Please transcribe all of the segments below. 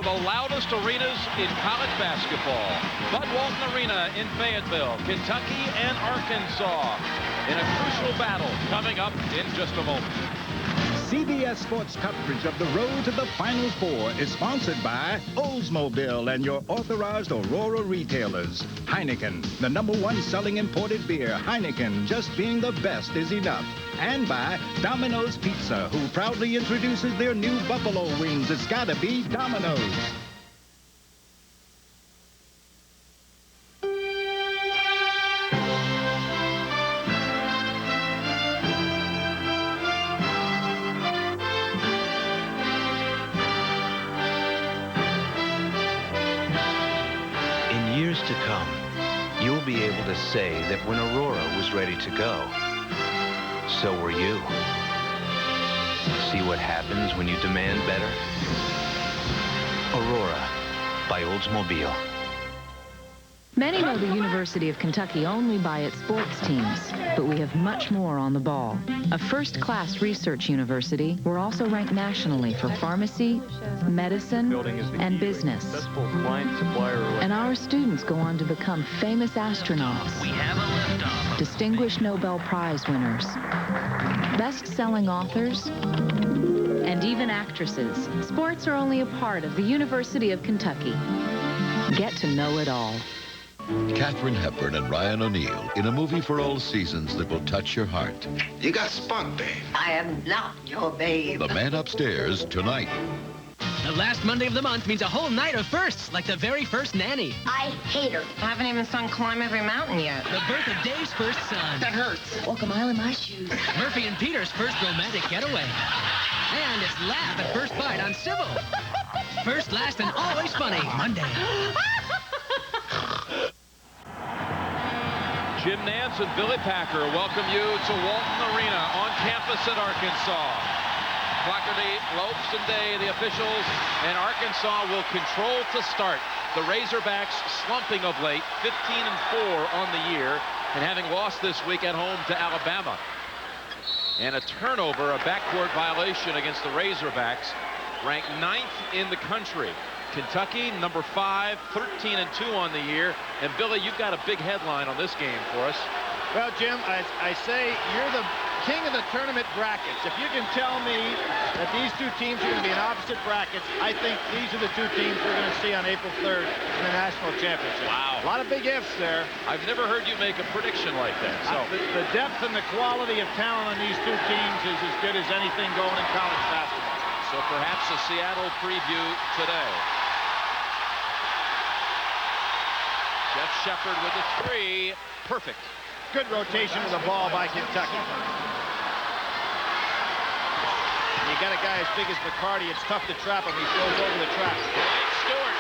of the loudest arenas in college basketball. Bud Walton Arena in Fayetteville, Kentucky and Arkansas in a crucial battle coming up in just a moment. CBS Sports coverage of the road to the Final Four is sponsored by Oldsmobile and your authorized Aurora retailers. Heineken, the #1 selling imported beer. Heineken, just being the best is enough. And by Domino's Pizza, who proudly introduces their new buffalo wings. It's gotta be Domino's. To come, you'll be able to say that when Aurora was ready to go, so were you. See what happens when you demand better? Aurora by Oldsmobile. Many know the University of Kentucky only by its sports teams, but we have much more on the ball. A first-class research university, we're also ranked nationally for pharmacy, medicine, and business. And our students go on to become famous astronauts, distinguished Nobel Prize winners, best-selling authors, and even actresses. Sports are only a part of the University of Kentucky. Get to know it all. Katharine Hepburn and Ryan O'Neal in a movie for all seasons that will touch your heart. You got spunk, babe. I am not your babe. The Man Upstairs tonight. The last Monday of the month means a whole night of firsts, like the very first nanny. I hate her. I haven't even sung Climb Every Mountain yet. The birth of Dave's first son. That hurts. Walk a mile in my shoes. Murphy and Peter's first romantic getaway. And it's laugh at first bite on Civil. First, last, and always funny. Monday. Jim Nance and Billy Packer welcome you to Walton Arena on campus at Arkansas. Clockerty, Lopes, and Day, the officials, and Arkansas will control to start. The Razorbacks slumping of late, 15-4 on the year, and having lost this week at home to Alabama. And a turnover, a backcourt violation against the Razorbacks, ranked 9th in the country. Kentucky, number 5, 13-2 on the year. And Billy, you've got a big headline on this game for us. Well, Jim, I say you're the king of the tournament brackets. If you can tell me that these two teams are going to be in opposite brackets, I think these are the two teams we're going to see on April 3rd in the national championship. Wow. A lot of big ifs there. I've never heard you make a prediction like that. So the depth and the quality of talent on these two teams is as good as anything going in college basketball. So perhaps a Seattle preview today. Jeff Sheppard with a 3. Perfect. Good rotation of the ball by Kentucky. You got a guy as big as McCarty, it's tough to trap him. He throws over the trap. Stewart.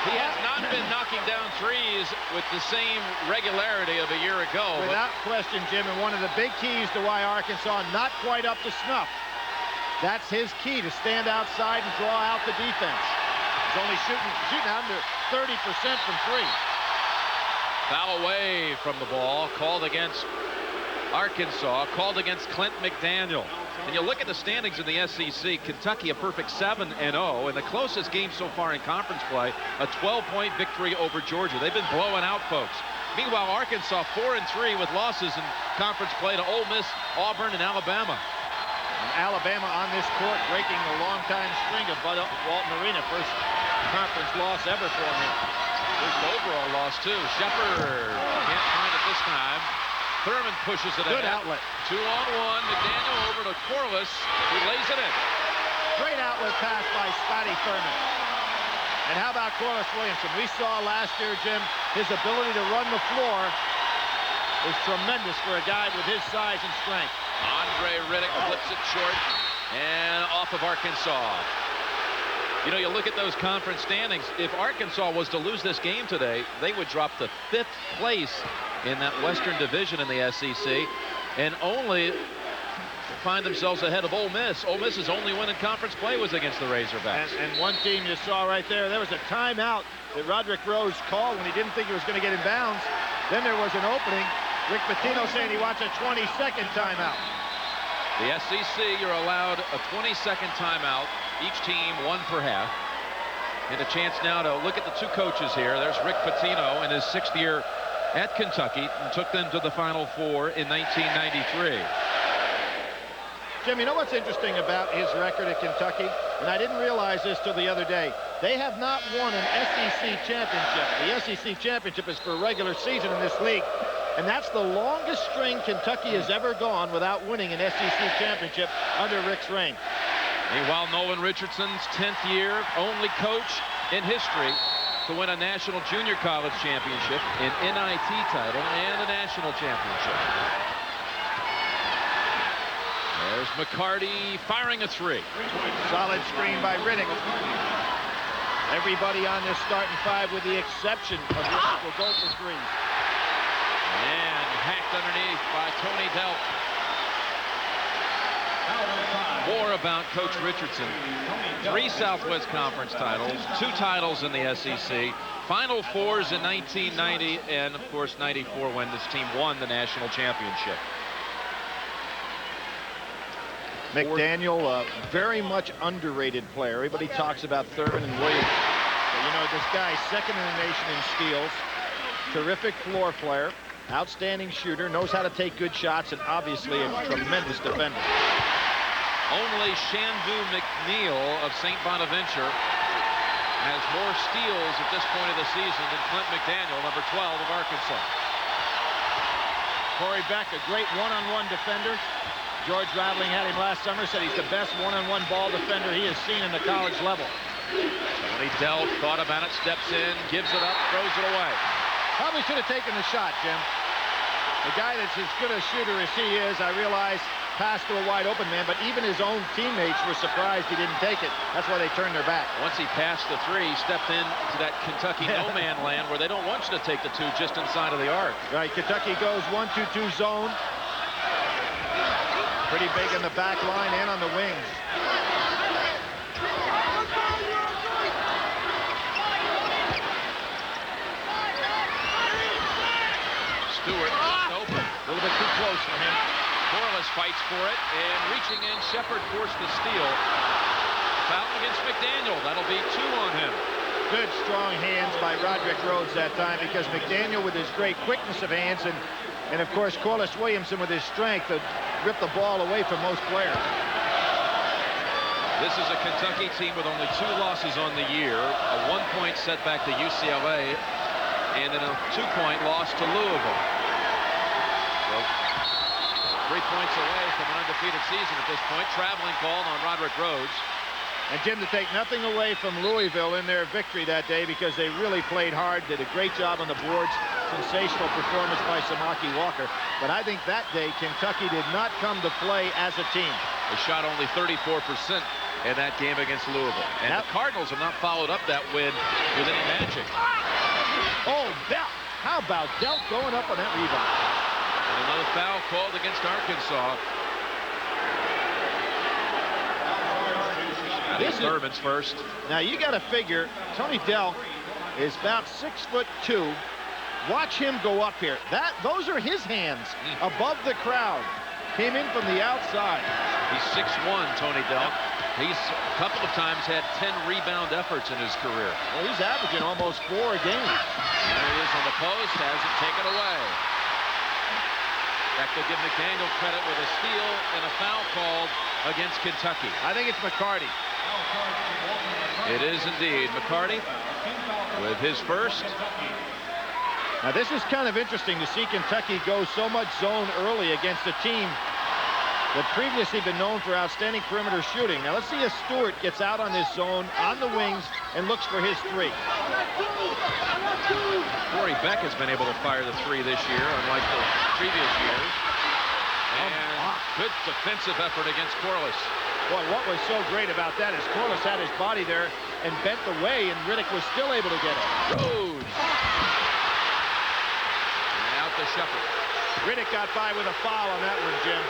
He has not been knocking down threes with the same regularity of a year ago. Without question, Jim, and one of the big keys to why Arkansas not quite up to snuff. That's his key, to stand outside and draw out the defense. He's only shooting under 30% from 3. Foul away from the ball, called against Arkansas, called against Clint McDaniel. And you look at the standings in the SEC, Kentucky a perfect 7-0, and the closest game so far in conference play, a 12-point victory over Georgia. They've been blowing out folks. Meanwhile, Arkansas 4-3 with losses in conference play to Ole Miss, Auburn, and Alabama. And Alabama on this court breaking the long-time string of Bud Walton Arena. First conference loss ever for him. First overall loss, too. Sheppard can't find it this time. Thurman pushes it ahead. Good outlet. 2-on-1. McDaniel over to Corliss, who lays it in. Great outlet pass by Scotty Thurman. And how about Corliss Williamson? We saw last year, Jim, his ability to run the floor is tremendous for a guy with his size and strength. Andre Riddick flips it short and off of Arkansas. You know, you look at those conference standings. If Arkansas was to lose this game today, they would drop to 5th place in that Western Division in the SEC and only find themselves ahead of Ole Miss. Ole Miss's only win in conference play was against the Razorbacks. And one team you saw right there, there was a timeout that Roderick Rose called when he didn't think he was going to get in bounds. Then there was an opening. Rick Pitino saying he wants a 20-second timeout. The SEC, you're allowed a 20-second timeout each team one per half. And a chance now to look at the two coaches here. There's Rick Pitino in his 6th year at Kentucky and took them to the Final Four in 1993. Jim, you know what's interesting about his record at Kentucky? And I didn't realize this till the other day. They have not won an SEC championship. The SEC championship is for regular season in this league. And that's the longest string Kentucky has ever gone without winning an SEC championship under Rick's reign. Meanwhile, Nolan Richardson's 10th year, only coach in history to win a national junior college championship, an NIT title, and a national championship. There's McCarty firing a 3. Solid screen by Riddick. Everybody on this starting 5 with the exception of Riddick will go for 3. And hacked underneath by Tony Delk. More about Coach Richardson. 3 Southwest Conference titles, 2 titles in the SEC, Final Fours in 1990, and of course 94 when this team won the national championship. McDaniel, a very much underrated player. Everybody talks about Thurman and Williams. But, you know, this guy's second in the nation in steals. Terrific floor player. Outstanding shooter. Knows how to take good shots. And obviously a tremendous defender. Only Shandu McNeil of St. Bonaventure has more steals at this point of the season than Clint McDaniel, number 12 of Arkansas. Corey Beck, a great one-on-one defender. George Raveling had him last summer, said he's the best one-on-one ball defender he has seen in the college level. Tony Delk thought about it, steps in, gives it up, throws it away. Probably should have taken the shot, Jim. The guy that's as good a shooter as he is, I realize, passed to a wide open man, but even his own teammates were surprised he didn't take it. That's why they turned their back. Once he passed the 3, he stepped into that Kentucky no-man land where they don't want you to take the 2 just inside of the arc. Right, Kentucky goes 1-2-2 zone. Pretty big in the back line and on the wings. Stewart open. A little bit too close for him. Corliss fights for it, and reaching in, Shepard forced the steal. Foul against McDaniel. That'll be 2 on him. Good, strong hands by Roderick Rhodes that time, because McDaniel with his great quickness of hands and of course Corliss Williamson with his strength to rip the ball away from most players. This is a Kentucky team with only 2 losses on the year, a 1-point setback to UCLA, and then a 2-point loss to Louisville. So 3 points away from an undefeated season at this point. Traveling call on Roderick Rhodes. And Jim, to take nothing away from Louisville in their victory that day, because they really played hard, did a great job on the boards. Sensational performance by Samaki Walker. But I think that day Kentucky did not come to play as a team. They shot only 34% in that game against Louisville. And the Cardinals have not followed up that win with any magic. Oh, Delk. How about Delk going up on that rebound? And another foul called against Arkansas. This is Thurman's first. Now you got to figure Tony Delk is about 6'2". Watch him go up here. Those are his hands above the crowd. Came in from the outside. He's 6'1", Tony Delk. He's a couple of times had 10 rebound efforts in his career. Well, he's averaging almost 4 a game. There he is on the post, has it taken away. That could give McDaniel credit with a steal and a foul called against Kentucky. I think it's McCarty. It is indeed McCarty with his first. Now this is kind of interesting to see Kentucky go so much zone early against a team that previously been known for outstanding perimeter shooting. Now let's see if Stewart gets out on this zone on the wings and looks for his 3. Corey Beck has been able to fire the 3 this year, unlike the previous years. And good defensive effort against Corliss. Boy, what was so great about that is Corliss had his body there and bent away, and Riddick was still able to get it. Rhodes. And out to Shepard. Riddick got by with a foul on that one, Jim.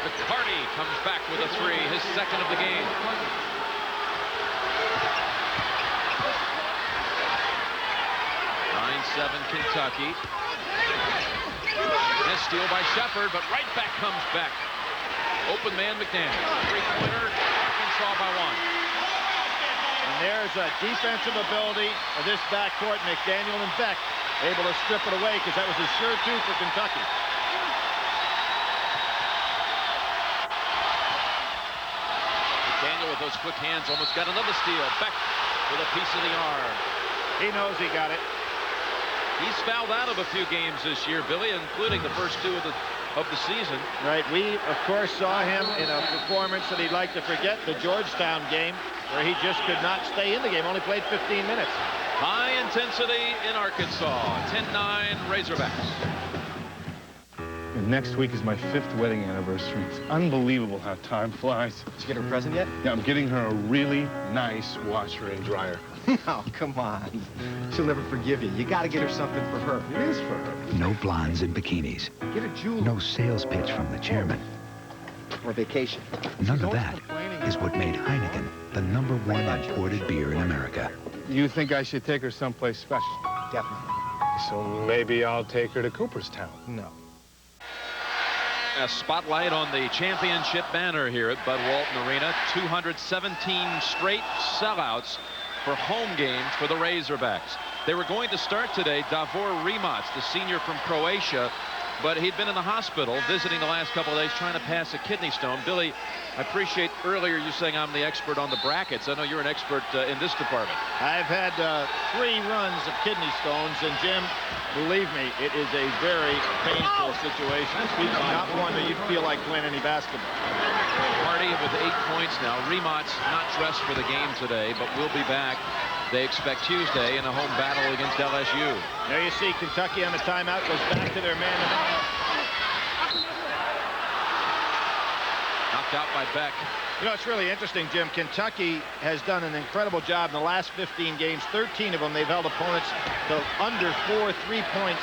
McCarty comes back with a 3, his second of the game. 9-7 Kentucky. This steal by Shepard, but right back comes Beck. Open man McDaniel. Three-pointer. Arkansas by 1. And there's a defensive ability of this backcourt. McDaniel and Beck able to strip it away because that was a sure two for Kentucky. McDaniel with those quick hands almost got another steal. Beck with a piece of the arm. He knows he got it. He's fouled out of a few games this year, Billy, including the first 2 of the season. Right. We, of course, saw him in a performance that he'd like to forget, the Georgetown game, where he just could not stay in the game, only played 15 minutes. High intensity in Arkansas. 10-9 Razorbacks. And next week is my 5th wedding anniversary. It's unbelievable how time flies. Did you get her a present yet? Yeah, I'm getting her a really nice washer and dryer. Oh, come on. She'll never forgive you. You got to get her something for her. It is for her. No blondes and bikinis. Get her jewelry. No sales pitch from the chairman. Or vacation. None of that is what made Heineken the #1 imported beer in America. You think I should take her someplace special? Definitely. So maybe I'll take her to Cooperstown. No. A spotlight on the championship banner here at Bud Walton Arena. 217 straight sellouts for home games for the Razorbacks. They were going to start today Davor Rimac, the senior from Croatia, but he'd been in the hospital visiting the last couple of days trying to pass a kidney stone. Billy, I appreciate earlier you saying I'm the expert on the brackets. I know you're an expert in this department. I've had 3 runs of kidney stones, and Jim, believe me, it is a very painful situation. Not one that you'd feel like playing any basketball. Hardy with 8 points now. Rimac not dressed for the game today, but will be back. They expect Tuesday in a home battle against LSU. There you see Kentucky on the timeout, goes back to their man-to-man. Knocked out by Beck. You know, it's really interesting, Jim. Kentucky has done an incredible job in the last 15 games. 13 of them, they've held opponents to under 4 3-point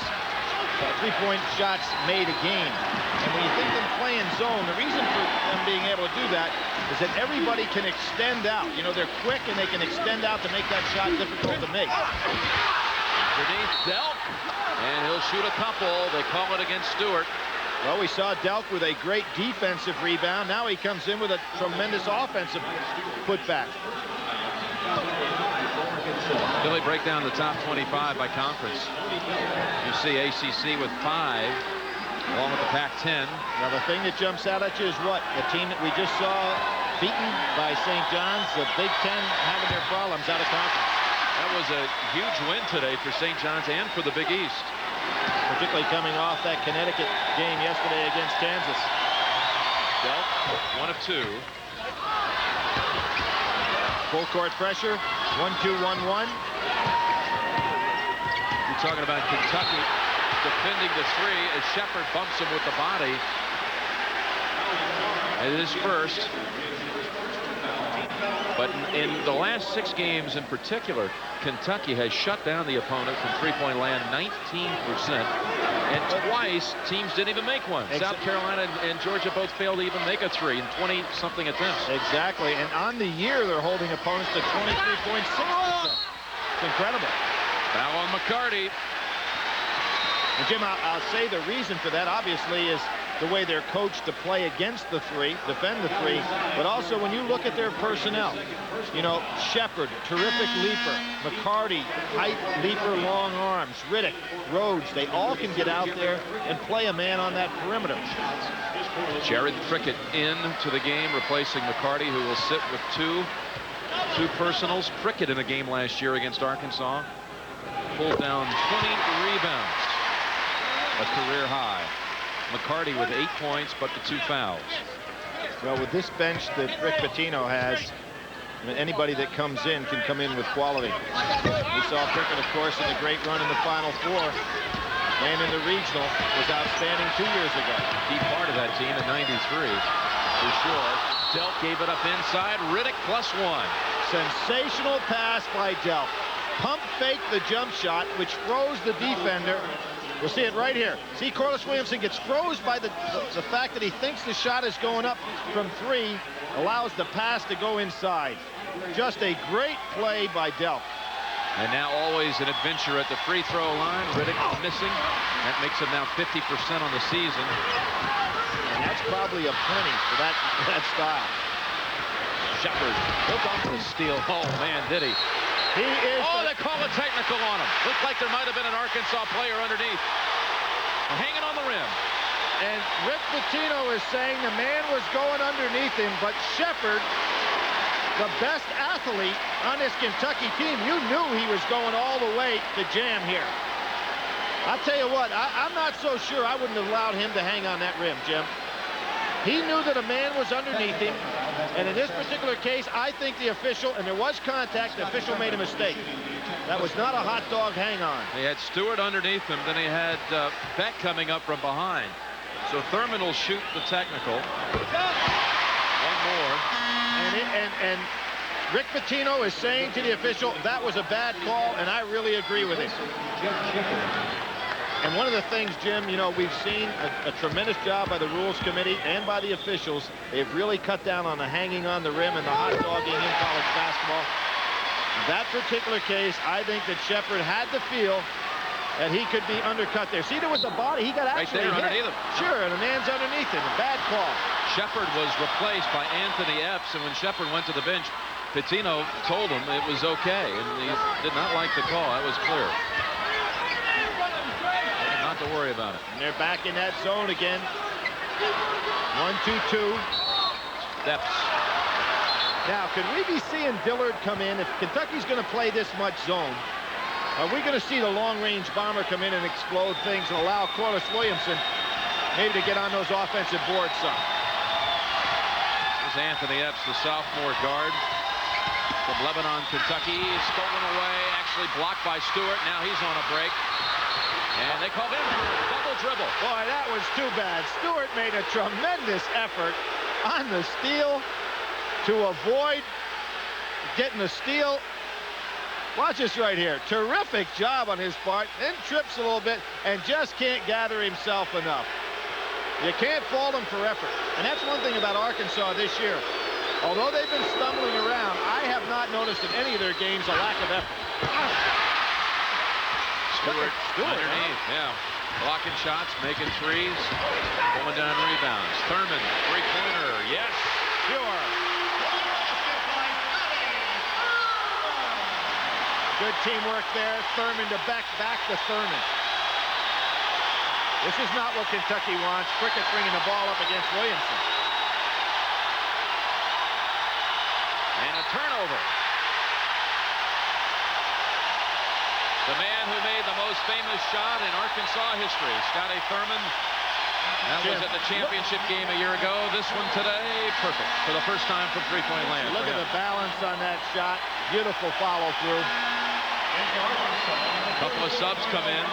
shots made a game. And when you think them playing zone, the reason for them being able to do that is that everybody can extend out. You know, they're quick and they can extend out to make that shot difficult to make. Underneath Delk, and he'll shoot a couple. They call it against Stewart. Well, we saw Delk with a great defensive rebound. Now he comes in with a tremendous offensive putback. Billy, break down the top 25 by conference. You see ACC with 5, along with the Pac-10. Now, the thing that jumps out at you is what? The team that we just saw beaten by St. John's, the Big Ten having their problems out of conference. That was a huge win today for St. John's and for the Big East. Particularly coming off that Connecticut game yesterday against Kansas. Delk, 1 of 2. Full court pressure, 1-2-1-1. You're talking about Kentucky defending the 3 as Shepherd bumps him with the body. It is first. But in the last 6 games in particular, Kentucky has shut down the opponent from three-point land 19%. And twice, teams didn't even make one. South Carolina and Georgia both failed to even make a 3 in 20-something attempts. Exactly. And on the year, they're holding opponents to 23.6%. It's incredible. Foul on McCarty. And Jim, I'll say the reason for that, obviously, is the way they're coached to play against the 3, defend the 3, but also when you look at their personnel, you know, Shepherd, terrific leaper, McCarty, height, leaper, long arms, Riddick, Rhodes, they all can get out there and play a man on that perimeter. Jared Prickett into the game, replacing McCarty, who will sit with two personals. Prickett in a game last year against Arkansas pulled down 20 rebounds, a career high. McCarty with 8 points, but the 2 fouls. Well, with this bench that Rick Pitino has, anybody that comes in can come in with quality. We saw Prickett, of course, in the great run in the Final Four, and in the regional was outstanding 2 years ago. Key part of that team in '93, for sure. Delk gave it up inside. Riddick +1. Sensational pass by Delk. Pump fake the jump shot, which froze the defender. We'll see it right here. See, Corliss Williamson gets froze by the fact that he thinks the shot is going up from 3, allows the pass to go inside. Just a great play by Delk. And now always an adventure at the free throw line. Riddick missing. That makes him now 50% on the season. And that's probably a penny for that style. Shepard, he'll go for the steal. Oh, man, did he. They call a technical on him. Looked like there might have been an Arkansas player underneath. Hanging on the rim. And Rick Pitino is saying the man was going underneath him, but Shepard, the best athlete on this Kentucky team, you knew he was going all the way to jam here. I'll tell you what, I'm not so sure I wouldn't have allowed him to hang on that rim, Jim. He knew that a man was underneath him, and in this particular case, I think the official, and there was contact, the official made a mistake. That was not a hot dog hang on. He had Stewart underneath him, then he had Beck coming up from behind. So Thurman will shoot the technical. One more. And Rick Pitino is saying to the official, that was a bad call, and I really agree with him. And one of the things, Jim, you know, we've seen a tremendous job by the Rules Committee and by the officials. They've really cut down on the hanging on the rim and the hot dogging in college basketball. That particular case, I think that Shepard had to feel that he could be undercut there. See, there was the body. He got actually right there hit. underneath him. Sure, and the man's underneath him. A bad call. Shepard was replaced by Anthony Epps, and when Shepard went to the bench, Pitino told him it was okay, and he did not like the call. That was clear. Not to worry about it. And they're back in that zone again. 1-2-2. Epps. Now, could we be seeing Dillard come in? If Kentucky's going to play this much zone, are we going to see the long-range bomber come in and explode things and allow Corliss Williamson maybe to get on those offensive boards some? Here's Anthony Epps, the sophomore guard from Lebanon, Kentucky. Stolen away, actually blocked by Stewart. Now he's on a break. And they call him for a double dribble. Boy, that was too bad. Stewart made a tremendous effort on the steal to avoid getting the steal. Watch this right here. Terrific job on his part. Then trips a little bit and just can't gather himself enough. You can't fault him for effort. And that's one thing about Arkansas this year. Although they've been stumbling around, I have not noticed in any of their games a lack of effort. Stewart underneath, yeah. Blocking shots, making threes, pulling down rebounds. Thurman, three-pointer, yes, sure. Good teamwork there. Thurman to Beck, back to Thurman. This is not what Kentucky wants. Prickett bringing the ball up against Williamson. And a turnover. The man who made the most famous shot in Arkansas history, Scotty Thurman. That was at the championship game a year ago. This one today, perfect for the first time from three-point land. Look at the balance on that shot. Beautiful follow-through. A couple of subs come in.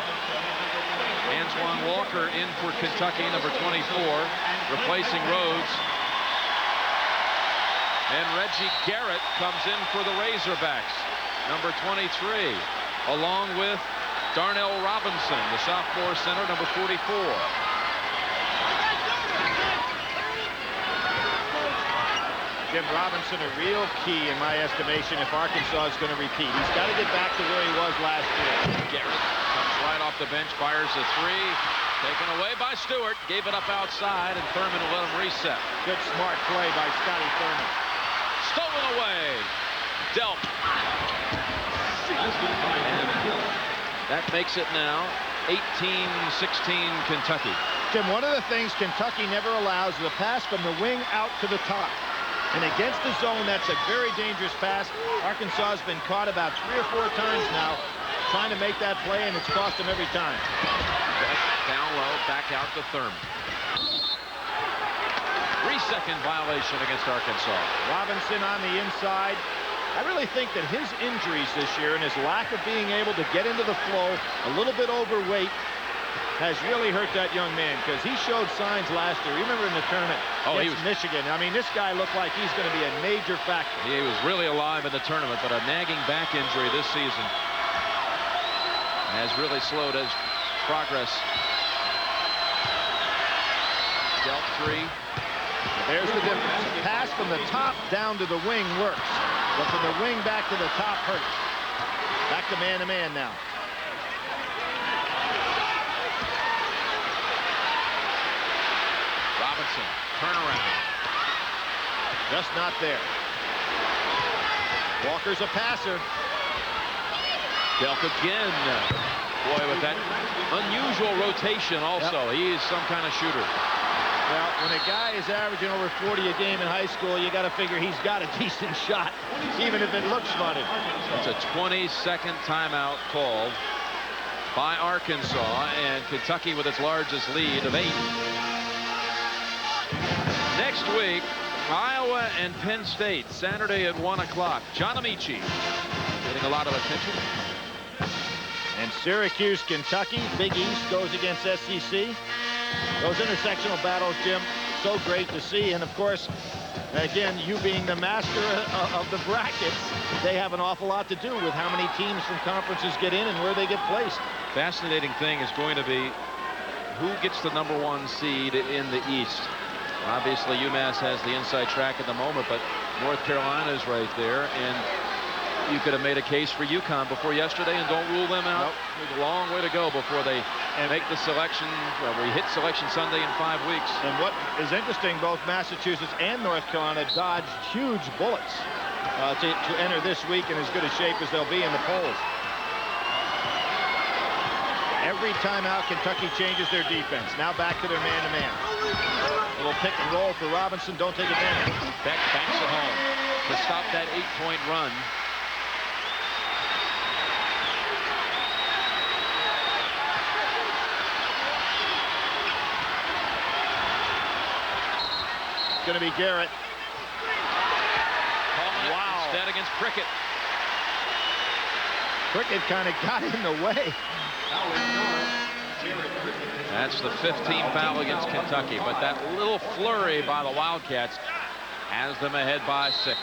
Antoine Walker in for Kentucky, number 24, replacing Rhodes. And Reggie Garrett comes in for the Razorbacks, number 23, along with Darnell Robinson, the sophomore center, number 44. Jim Robinson, a real key in my estimation if Arkansas is going to repeat. He's got to get back to where he was last year. Garrett comes right off the bench, fires a three. Taken away by Stewart. Gave it up outside, and Thurman will let him reset. Good smart play by Scotty Thurman. Stolen away. Delp. That makes it now 18-16 Kentucky. Jim, one of the things Kentucky never allows is a pass from the wing out to the top. And against the zone, that's a very dangerous pass. Arkansas has been caught about 3 or 4 times now trying to make that play, and it's cost them every time. Down low, back out to Thurman. 3-second violation against Arkansas. Robinson on the inside. I really think that his injuries this year and his lack of being able to get into the flow, a little bit overweight, has really hurt that young man, because he showed signs last year. Remember in the tournament against Michigan. I mean, this guy looked like he's going to be a major factor. He was really alive in the tournament, but a nagging back injury this season has really slowed his progress. Dealt three. There's the difference. A pass from the top down to the wing works, but from the wing back to the top hurts. Back to man-to-man now. Robinson turnaround. Just not there. Walker's a passer. Delk again. Boy, with that unusual rotation also. He is some kind of shooter. Well, when a guy is averaging over 40 a game in high school, you got to figure he's got a decent shot, even if it looks funny. It's a 20-second timeout called by Arkansas, and Kentucky with its largest lead of 8. Next week, Iowa and Penn State, Saturday at 1 o'clock. John Amici getting a lot of attention. And Syracuse, Kentucky, Big East goes against SEC. Those intersectional battles, Jim, so great to see. And of course, again, you being the master of the brackets, they have an awful lot to do with how many teams from conferences get in and where they get placed. Fascinating thing is going to be who gets the #1 seed in the East. Obviously, UMass has the inside track at the moment, but North Carolina is right there, and you could have made a case for UConn before yesterday and don't rule them out. Nope. There's a long way to go before they make the selection. Well, we hit Selection Sunday in 5 weeks. And what is interesting, both Massachusetts and North Carolina dodged huge bullets to enter this week in as good a shape as they'll be in the polls. Every timeout, Kentucky changes their defense. Now back to their man-to-man. A little pick and roll for Robinson. Don't take advantage. Beck banks it home to stop that 8-point run. Going to be Garrett. Wow. Instead against Prickett. Prickett kind of got in the way. That's the 15th foul against Kentucky, but that little flurry by the Wildcats has them ahead by 6.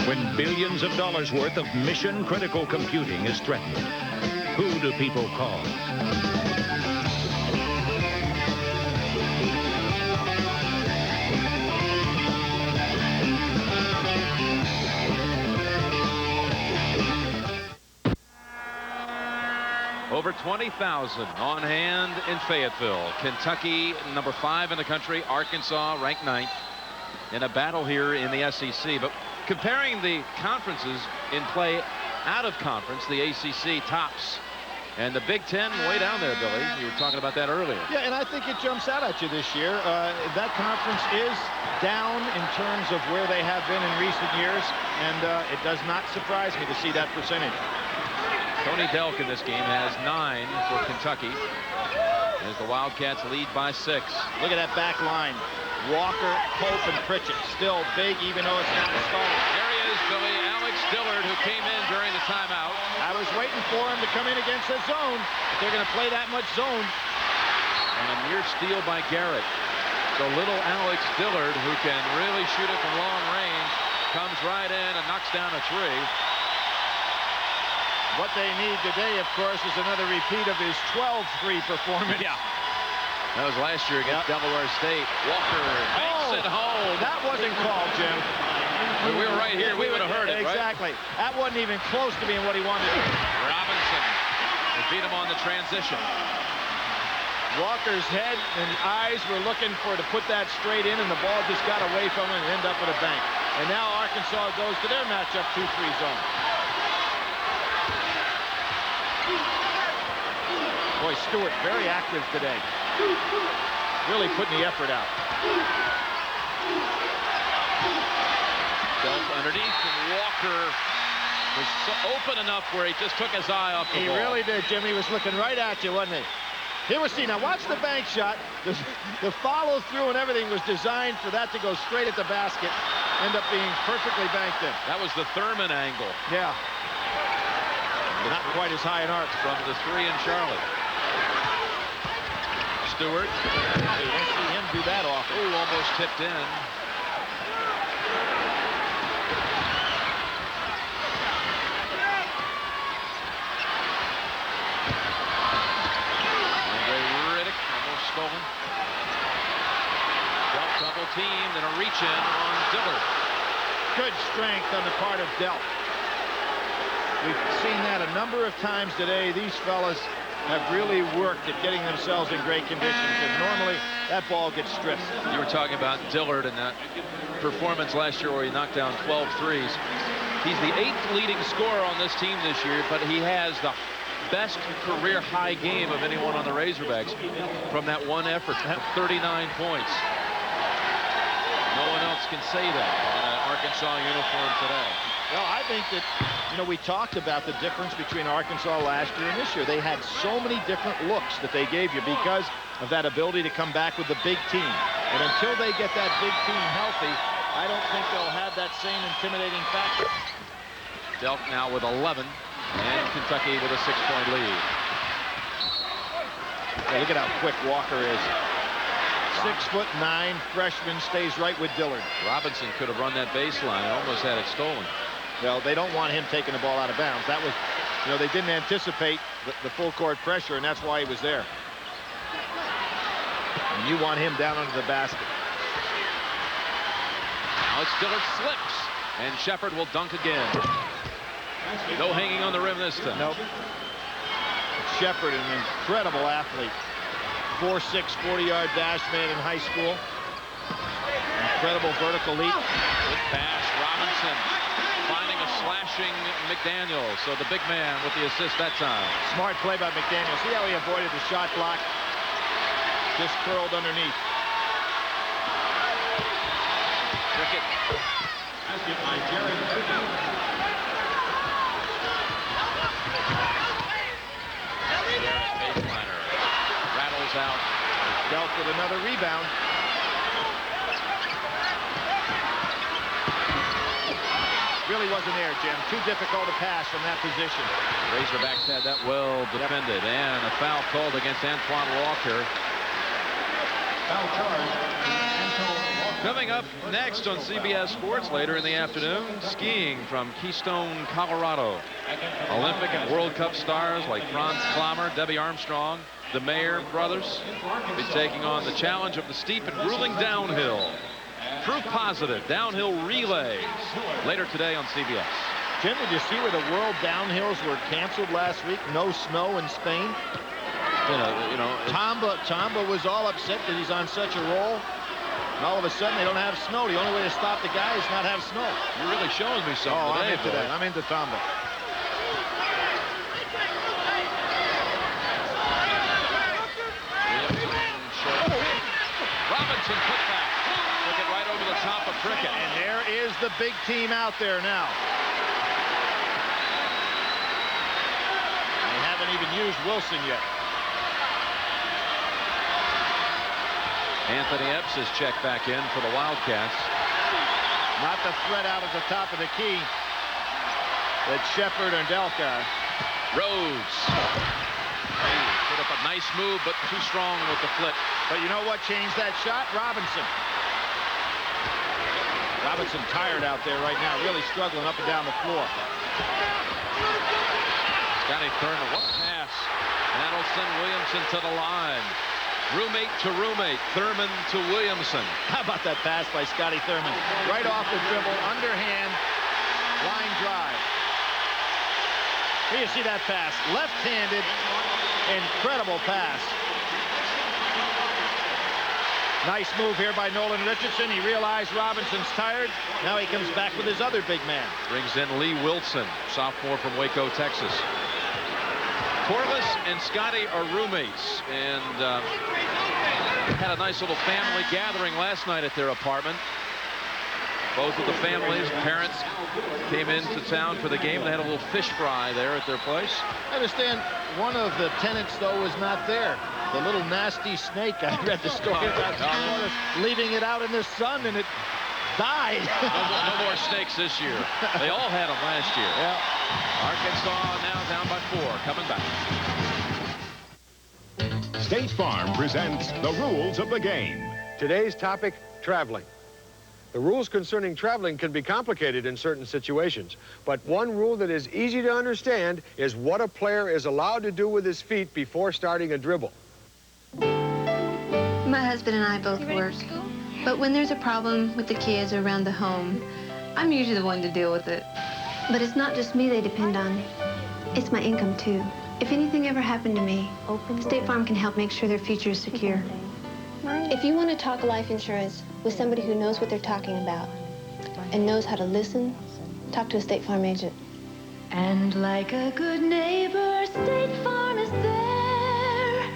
When billions of dollars worth of mission-critical computing is threatened, who do people call? Over 20,000 on hand in Fayetteville. Kentucky, #5 in the country. Arkansas, ranked 9th. In a battle here in the SEC. But comparing the conferences in play out of conference, the ACC tops. And the Big Ten way down there, Billy. You were talking about that earlier. Yeah, and I think it jumps out at you this year. That conference is down in terms of where they have been in recent years. And it does not surprise me to see that percentage. Tony Delk in this game has 9 for Kentucky as the Wildcats lead by 6. Look at that back line. Walker, Pope, and Pritchett still big, even though it's not started. There he is, Billy. Alex Dillard, who came in during the timeout. I was waiting for him to come in against the zone. If they're going to play that much zone. And a near steal by Garrett. So little Alex Dillard, who can really shoot it from long range, comes right in and knocks down a 3. What they need today, of course, is another repeat of his 12-3 performance. Yeah. That was last year against Delaware State. Walker banks it home. That wasn't called, Jim. If we were right here, we would have heard it, exactly. Right? That wasn't even close to being what he wanted to do. Robinson beat him on the transition. Walker's head and eyes were looking for to put that straight in, and the ball just got away from him and ended up with a bank. And now Arkansas goes to their matchup 2-3 zone. Boy, Stewart very active today. Really putting the effort out. Delk underneath, and Walker was so open enough where he just took his eye off the ball. He really did, Jim. He was looking right at you, wasn't he? Here we see, now watch the bank shot. The follow through and everything was designed for that to go straight at the basket. End up being perfectly banked in. That was the Thurman angle. Yeah. Not quite as high an arc. From the 3 in Charlotte. Stewart. You won't see him do that often. Ooh, almost tipped in. Andre Riddick almost stolen. Good strength on the part of Delk. We've seen that a number of times today. These fellas have really worked at getting themselves in great condition, because normally that ball gets stripped. You were talking about Dillard and that performance last year where he knocked down 12 threes. He's the 8th leading scorer on this team this year, but he has the best career high game of anyone on the Razorbacks from that one effort, 39 points. No one else can say that in an Arkansas uniform today. Well, I think that, you know, we talked about the difference between Arkansas last year and this year. They had so many different looks that they gave you because of that ability to come back with the big team. And until they get that big team healthy, I don't think they'll have that same intimidating factor. Delk now with 11, and Kentucky with a 6-point lead. Hey, look at how quick Walker is. 6'9" freshman, stays right with Dillard. Robinson could have run that baseline, almost had it stolen. Well, they don't want him taking the ball out of bounds. That was, you know, they didn't anticipate the full court pressure, and that's why he was there. And you want him down under the basket. Now it's Dillard slips, and Shepherd will dunk again. No hanging on the rim this time. Nope. Shepherd, an incredible athlete. 4'6", 40-yard dash man in high school. Incredible vertical leap. Good pass, Robinson finding a slashing McDaniel. So the big man with the assist that time. Smart play by McDaniel. See how he avoided the shot block? Just curled underneath. Cricket. Baseliner. Rattles out. Delk with another rebound. Really wasn't there, Jim. Too difficult to pass from that position. Razorbacks had that well defended. And a foul called against Antoine Walker. Foul charge. Coming up next on CBS Sports later in the afternoon, skiing from Keystone, Colorado. Olympic and World Cup stars like Franz Klammer, Debbie Armstrong, the Mayer brothers will be taking on the challenge of the steep and grueling downhill. Proof positive downhill relays later today on CBS. Jim, did you see where the world downhills were canceled last week? No snow in Spain. You know, Tamba was all upset that he's on such a roll. And all of a sudden they don't have snow. The only way to stop the guy is not have snow. You're really showing me something today, I'm into that. I'm into Tamba. Robinson put back. Took it right over the top of Cricket. And there is the big team out there now. They haven't even used Wilson yet. Anthony Epps is checked back in for the Wildcats. Not the threat out at the top of the key that Shepherd and Delk are. Rhodes. Put up a nice move, but too strong with the flip. But you know what changed that shot? Robinson. Robinson tired out there right now, really struggling up and down the floor. Scotty Thurman, what pass. Adelson Williamson to the line. Roommate to roommate, Thurman to Williamson. How about that pass by Scotty Thurman? Right off the dribble, underhand, line drive. Here you see that pass. Left-handed, incredible pass. Nice move here by Nolan Richardson. He realized Robinson's tired. Now he comes back with his other big man. Brings in Lee Wilson, sophomore from Waco, Texas. Corliss and Scotty are roommates, and had a nice little family gathering last night at their apartment. Both of the families, parents, came into town for the game. They had a little fish fry there at their place. I understand one of the tenants, though, was not there. The little nasty snake, I read the story about Corliss leaving it out in the sun, and it died. No more snakes this year. They all had them last year. Yeah. Arkansas now down by 4, coming back. State Farm presents the rules of the game. Today's topic, traveling. The rules concerning traveling can be complicated in certain situations, but one rule that is easy to understand is what a player is allowed to do with his feet before starting a dribble. My husband and I both work, but when there's a problem with the kids around the home, I'm usually the one to deal with it. But it's not just me they depend on. It's my income, too. If anything ever happened to me, State Farm can help make sure their future is secure. If you want to talk life insurance with somebody who knows what they're talking about and knows how to listen, talk to a State Farm agent. And like a good neighbor, State Farm is there.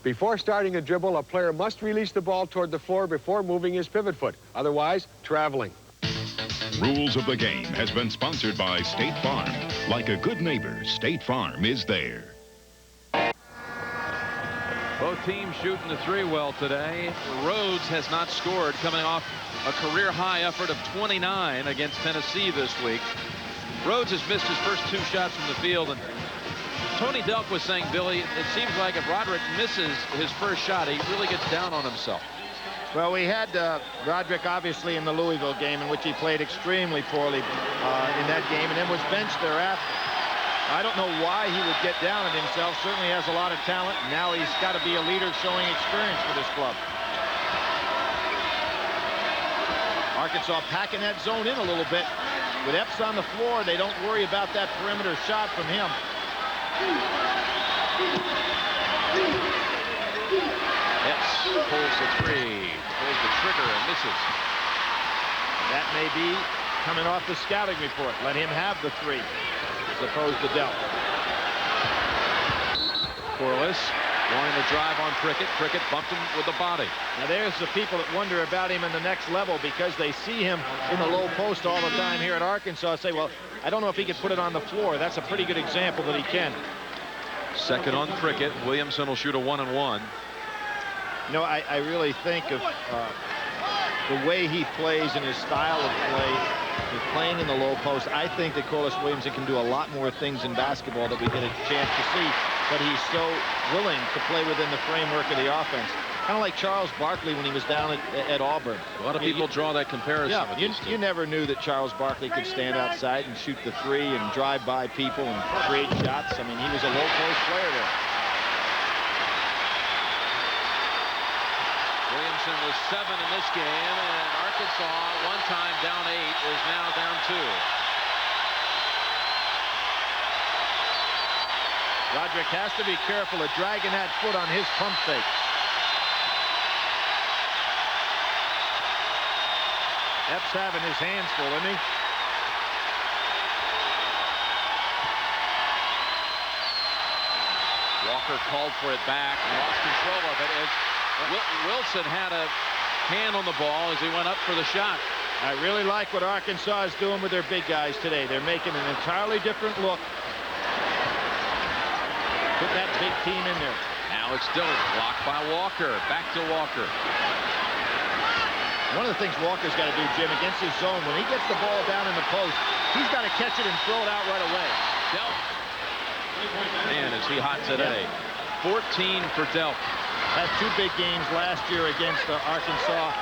Before starting a dribble, a player must release the ball toward the floor before moving his pivot foot. Otherwise, traveling. Rules of the Game has been sponsored by State Farm. Like a good neighbor, State Farm is there. Both teams shooting the three well today. Rhodes has not scored, coming off a career-high effort of 29 against Tennessee this week. Rhodes has missed his first 2 shots from the field, and Tony Delk was saying, Billy, it seems like if Roderick misses his first shot, he really gets down on himself. Well, we had Roderick, obviously, in the Louisville game, in which he played extremely poorly in that game, and then was benched thereafter. I don't know why he would get down on himself. Certainly has a lot of talent. Now he's got to be a leader showing experience for this club. Arkansas packing that zone in a little bit. With Epps on the floor, they don't worry about that perimeter shot from him. Epps pulls the three, pulls the trigger and misses. That may be coming off the scouting report. Let him have the three as opposed to Delk. Corliss wanting to drive on Prickett. Prickett bumped him with the body. Now there's the people that wonder about him in the next level because they see him in the low post all the time here at Arkansas. Say, well, I don't know if he could put it on the floor. That's a pretty good example that he can. Second on Prickett. Williamson will shoot a 1-and-1. You know, I really think of the way he plays and his style of play, with playing in the low post. I think that Corliss Williamson can do a lot more things in basketball that we get a chance to see, but he's so willing to play within the framework of the offense. Kind of like Charles Barkley when he was down at Auburn. A lot of people draw that comparison. Yeah, you never knew that Charles Barkley could stand outside and shoot the three and drive by people and create shots. I mean, he was a low post player there. Williamson was 7 in this game, and Arkansas, one time down 8, is now down 2. Roderick has to be careful of dragging that foot on his pump fake. Epps having his hands full, isn't he? Walker called for it back and lost control of it as Wilson had a hand on the ball as he went up for the shot. I really like what Arkansas is doing with their big guys today. They're making an entirely different look. Put that big team in there. Alex Dillon blocked by Walker. Back to Walker. One of the things Walker's got to do, Jim, against his zone, when he gets the ball down in the post, he's got to catch it and throw it out right away. Delk. Man, is he hot today. 14 for Delk. Had 2 big games last year against Arkansas.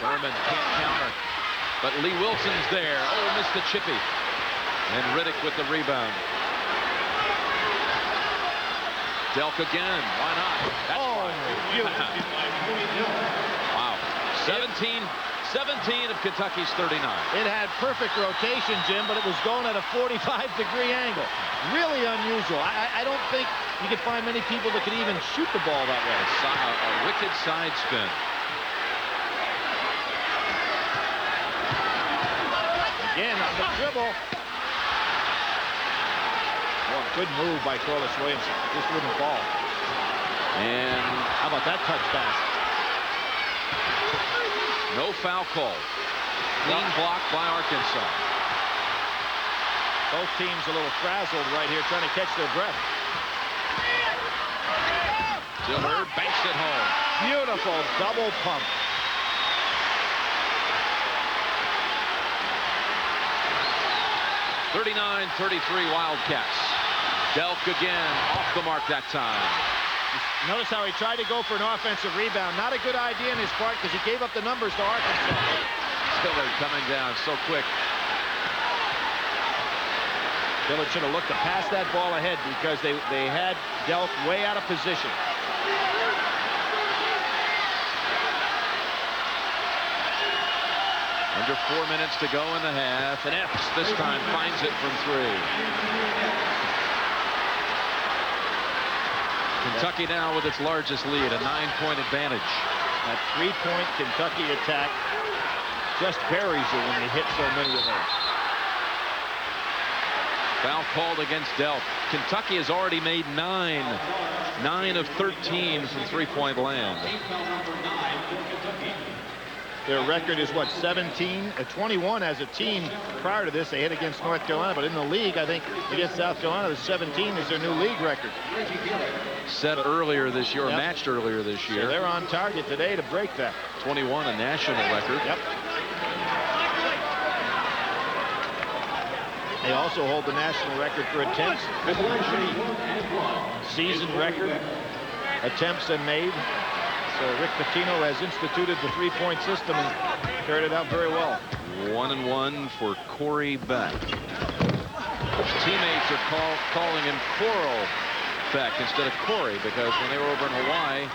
Berman can't counter. But Lee Wilson's there. Oh, missed the chippy. And Riddick with the rebound. Delk again. Why not? That's wow. 17 of Kentucky's 39. It had perfect rotation, Jim, but it was going at a 45-degree angle. Really unusual. I don't think you could find many people that could even shoot the ball that way. A wicked side spin. Again on the dribble. Well, good move by Corliss Williamson. Just wouldn't fall. And how about that touch pass? No foul call. Clean block by Arkansas. Both teams a little frazzled right here, trying to catch their breath. Dillard banks it home. Beautiful double pump. (39-33) Wildcats. Delk again off the mark that time. Notice how he tried to go for an offensive rebound. Not a good idea in his part because he gave up the numbers to Arkansas. Dillard coming down so quick. Dillard should have looked to pass that ball ahead because they had Delk way out of position. Under 4 minutes to go in the half, and Epps this time finds it from 3. Kentucky now with its largest lead, a 9-point advantage. That 3-point Kentucky attack just buries you when they hit so many of those. Foul called against Delp. Kentucky has already made 9 of 13 from 3-point land. Their record is what, 21 as a team. Prior to this, they hit against North Carolina, but in the league, I think against South Carolina, the 17 is their new league record. Set earlier this year, matched earlier this year. So they're on target today to break that. 21, a national record. Yep. They also hold the national record for attempts. Season record, attempts and made. So Rick Pitino has instituted the 3-point system and carried it out very well. 1-1 for Corey Beck. His teammates are calling him Coral Beck instead of Corey, because when they were over in Hawaii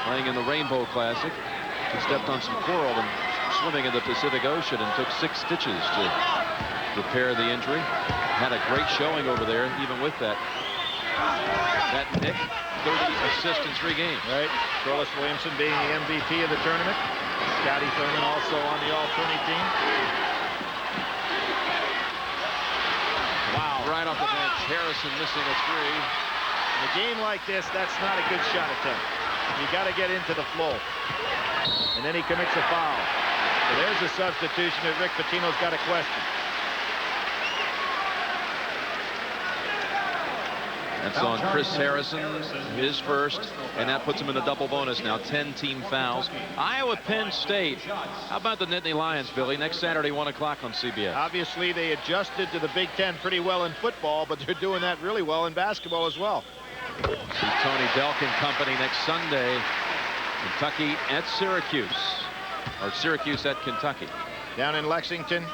playing in the Rainbow Classic, he stepped on some coral and swimming in the Pacific Ocean and took 6 stitches to repair the injury. Had a great showing over there, even with that. That Nick, 30 assists in 3 games. Right. Corliss Williamson being the MVP of the tournament. Scotty Thurman also on the all-tourney team. Wow. Right off the bench, Harrison missing a 3. In a game like this, that's not a good shot attempt. You got to get into the flow. And then he commits a foul. So there's a substitution that Rick Pitino's got to question. That's on Chris Harrison, his first, and that puts him in a double bonus now. 10 team fouls. Iowa Penn State. How about the Nittany Lions, Billy? Next Saturday, 1 o'clock on CBS. Obviously, they adjusted to the Big Ten pretty well in football, but they're doing that really well in basketball as well. See Tony Delk and company next Sunday. Kentucky at Syracuse, or Syracuse at Kentucky. Down in Lexington.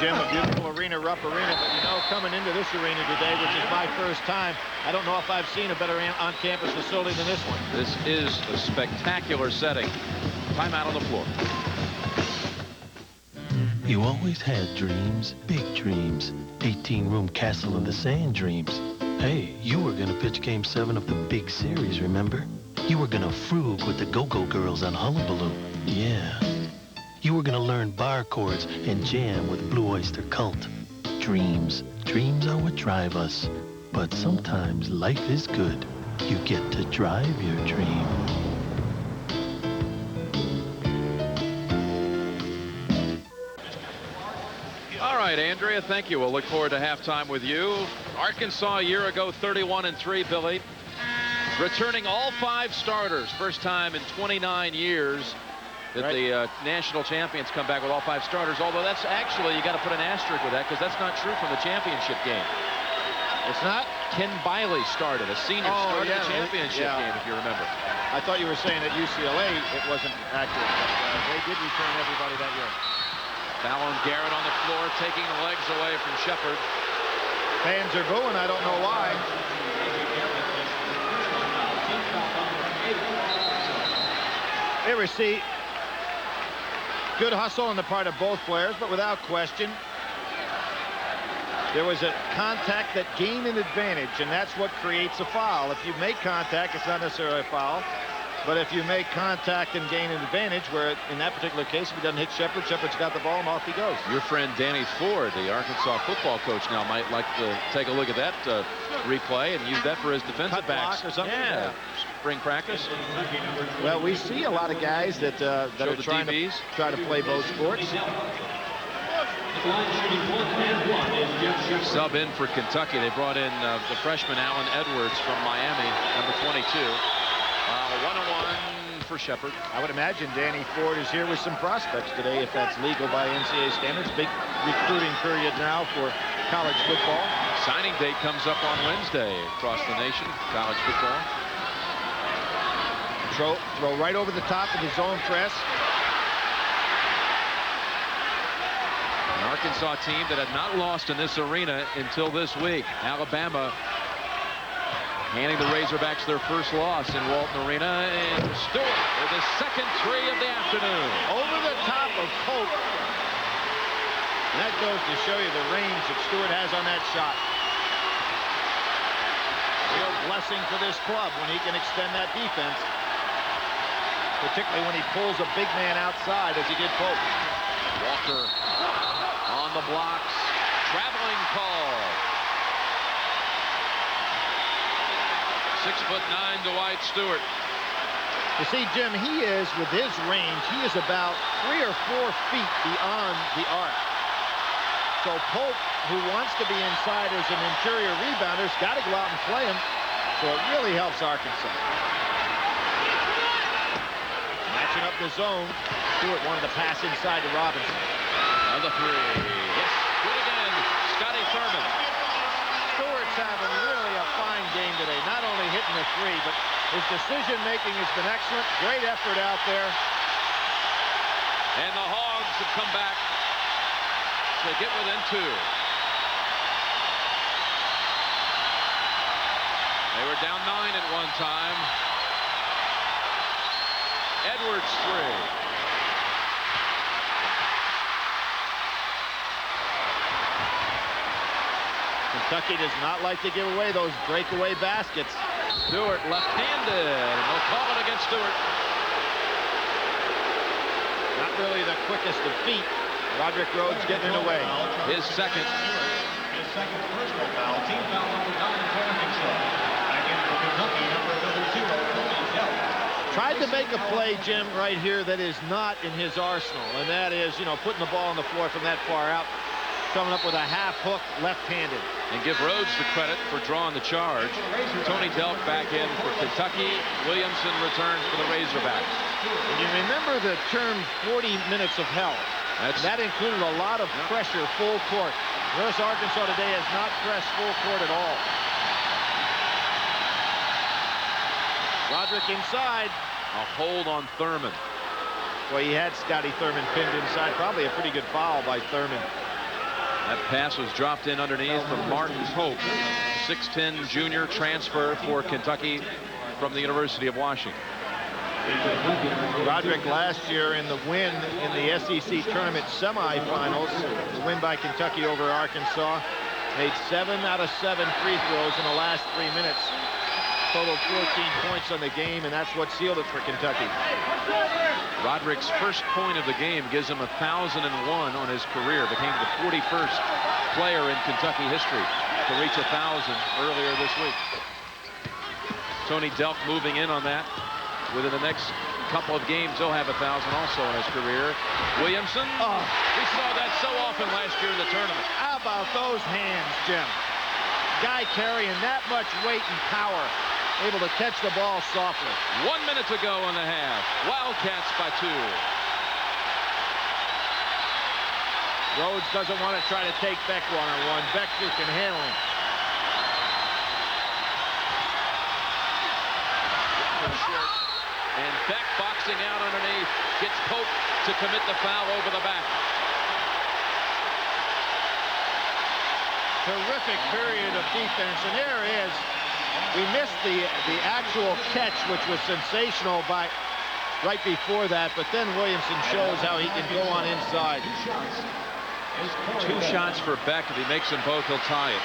Jim, a beautiful arena, rough arena, but you know, coming into this arena today, which is my first time, I don't know if I've seen a better on-campus facility than this one. This is a spectacular setting. Timeout on the floor. You always had dreams, big dreams, 18-room castle in the sand dreams. Hey, you were going to pitch Game 7 of the big series, remember? You were going to frug with the Go-Go Girls on Hullabaloo. Yeah. You were going to learn bar chords and jam with Blue Oyster Cult. Dreams. Dreams are what drive us. But sometimes life is good. You get to drive your dream. All right, Andrea, thank you. We'll look forward to halftime with you. Arkansas a year ago, 31-3, Billy. Returning all 5 starters. First time in 29 years that the national champions come back with all 5 starters, although that's actually, you got to put an asterisk with that, because that's not true from the championship game. It's not? Ken Biley started, a senior, started the championship game, if you remember. I thought you were saying at UCLA it wasn't accurate, but they did return everybody that year. Fallon Garrett on the floor, taking the legs away from Shepard. Fans are booing, I don't know why. Here we see good hustle on the part of both players, but without question, there was a contact that gained an advantage, and that's what creates a foul. If you make contact, it's not necessarily a foul. But if you make contact and gain an advantage, where in that particular case, if he doesn't hit Shepard, Shepard's got the ball and off he goes. Your friend Danny Ford, the Arkansas football coach now, might like to take a look at that replay and use that for his defensive backs. Or something? Yeah. Spring practice. Well, we see a lot of guys that are trying to play both sports. Sub in for Kentucky. They brought in the freshman Alan Edwards from Miami, number 22. 1-1 for Shepard. I would imagine Danny Ford is here with some prospects today, if that's legal by NCAA standards. Big recruiting period now for college football. Signing date comes up on Wednesday across the nation, college football. Throw right over the top of the zone press. An Arkansas team that had not lost in this arena until this week. Alabama handing the Razorbacks their first loss in Walton Arena, and Stewart with his second 3 of the afternoon. Over the top of Pope. And that goes to show you the range that Stewart has on that shot. Real blessing for this club when he can extend that defense, particularly when he pulls a big man outside as he did Pope. Walker on the blocks. Traveling call. 6'9" Dwight Stewart. You see, Jim, he is, with his range, he is about 3 or 4 feet beyond the arc. So Pope, who wants to be inside as an interior rebounder, has got to go out and play him. So it really helps Arkansas. Matching up the zone. Stewart wanted to pass inside to Robinson. Another three. Yes, good again. Scotty Thurman. Stewart's having really a fine game today. Not only hitting the three, but his decision-making has been excellent. Great effort out there. And the Hogs have come back to get within 2. They were down 9 at one time. Edwards 3. Kentucky does not like to give away those breakaway baskets. Stewart left-handed. They'll call it against Stewart. Not really the quickest of feet. Roderick Rhodes getting in the way. His second. His second personal foul. Team foul number 9 for Arkansas. Again for Kentucky, number 0, Tony Delk. Tried to make a play, Jim, right here that is not in his arsenal, and that is, putting the ball on the floor from that far out, coming up with a half hook left-handed. And give Rhodes the credit for drawing the charge. Tony Delk back in for Kentucky. Williamson returns for the Razorbacks. And you remember the term 40 minutes of hell. That included a lot of pressure full court. Notice Arkansas today has not pressed full court at all. Roderick inside. A hold on Thurman. Well, he had Scotty Thurman pinned inside. Probably a pretty good foul by Thurman. That pass was dropped in underneath from Martin Pope, 6'10" junior transfer for Kentucky from the University of Washington. Roderick last year in the win in the SEC tournament semifinals, the win by Kentucky over Arkansas, made 7 out of 7 free throws in the last 3 minutes. Totaled 14 points on the game, and that's what sealed it for Kentucky. Roderick's first point of the game gives him 1,001 on his career. Became the 41st player in Kentucky history to reach 1,000 earlier this week. Tony Delk moving in on that. Within the next couple of games, he'll have 1,000 also in his career. Williamson, we saw that so often last year in the tournament. How about those hands, Jim? Guy carrying that much weight and power, able to catch the ball softly. 1 minute to go in the half. Wildcats by 2. Rhodes doesn't want to try to take Beck one-on-one. Becker can handle him. Short. And Beck boxing out underneath. Gets Pope to commit the foul over the back. Terrific period of defense, and there is. We missed the actual catch, which was sensational right before that, but then Williamson shows how he can go on inside. 2 shots for Beck. If he makes them both, he'll tie it.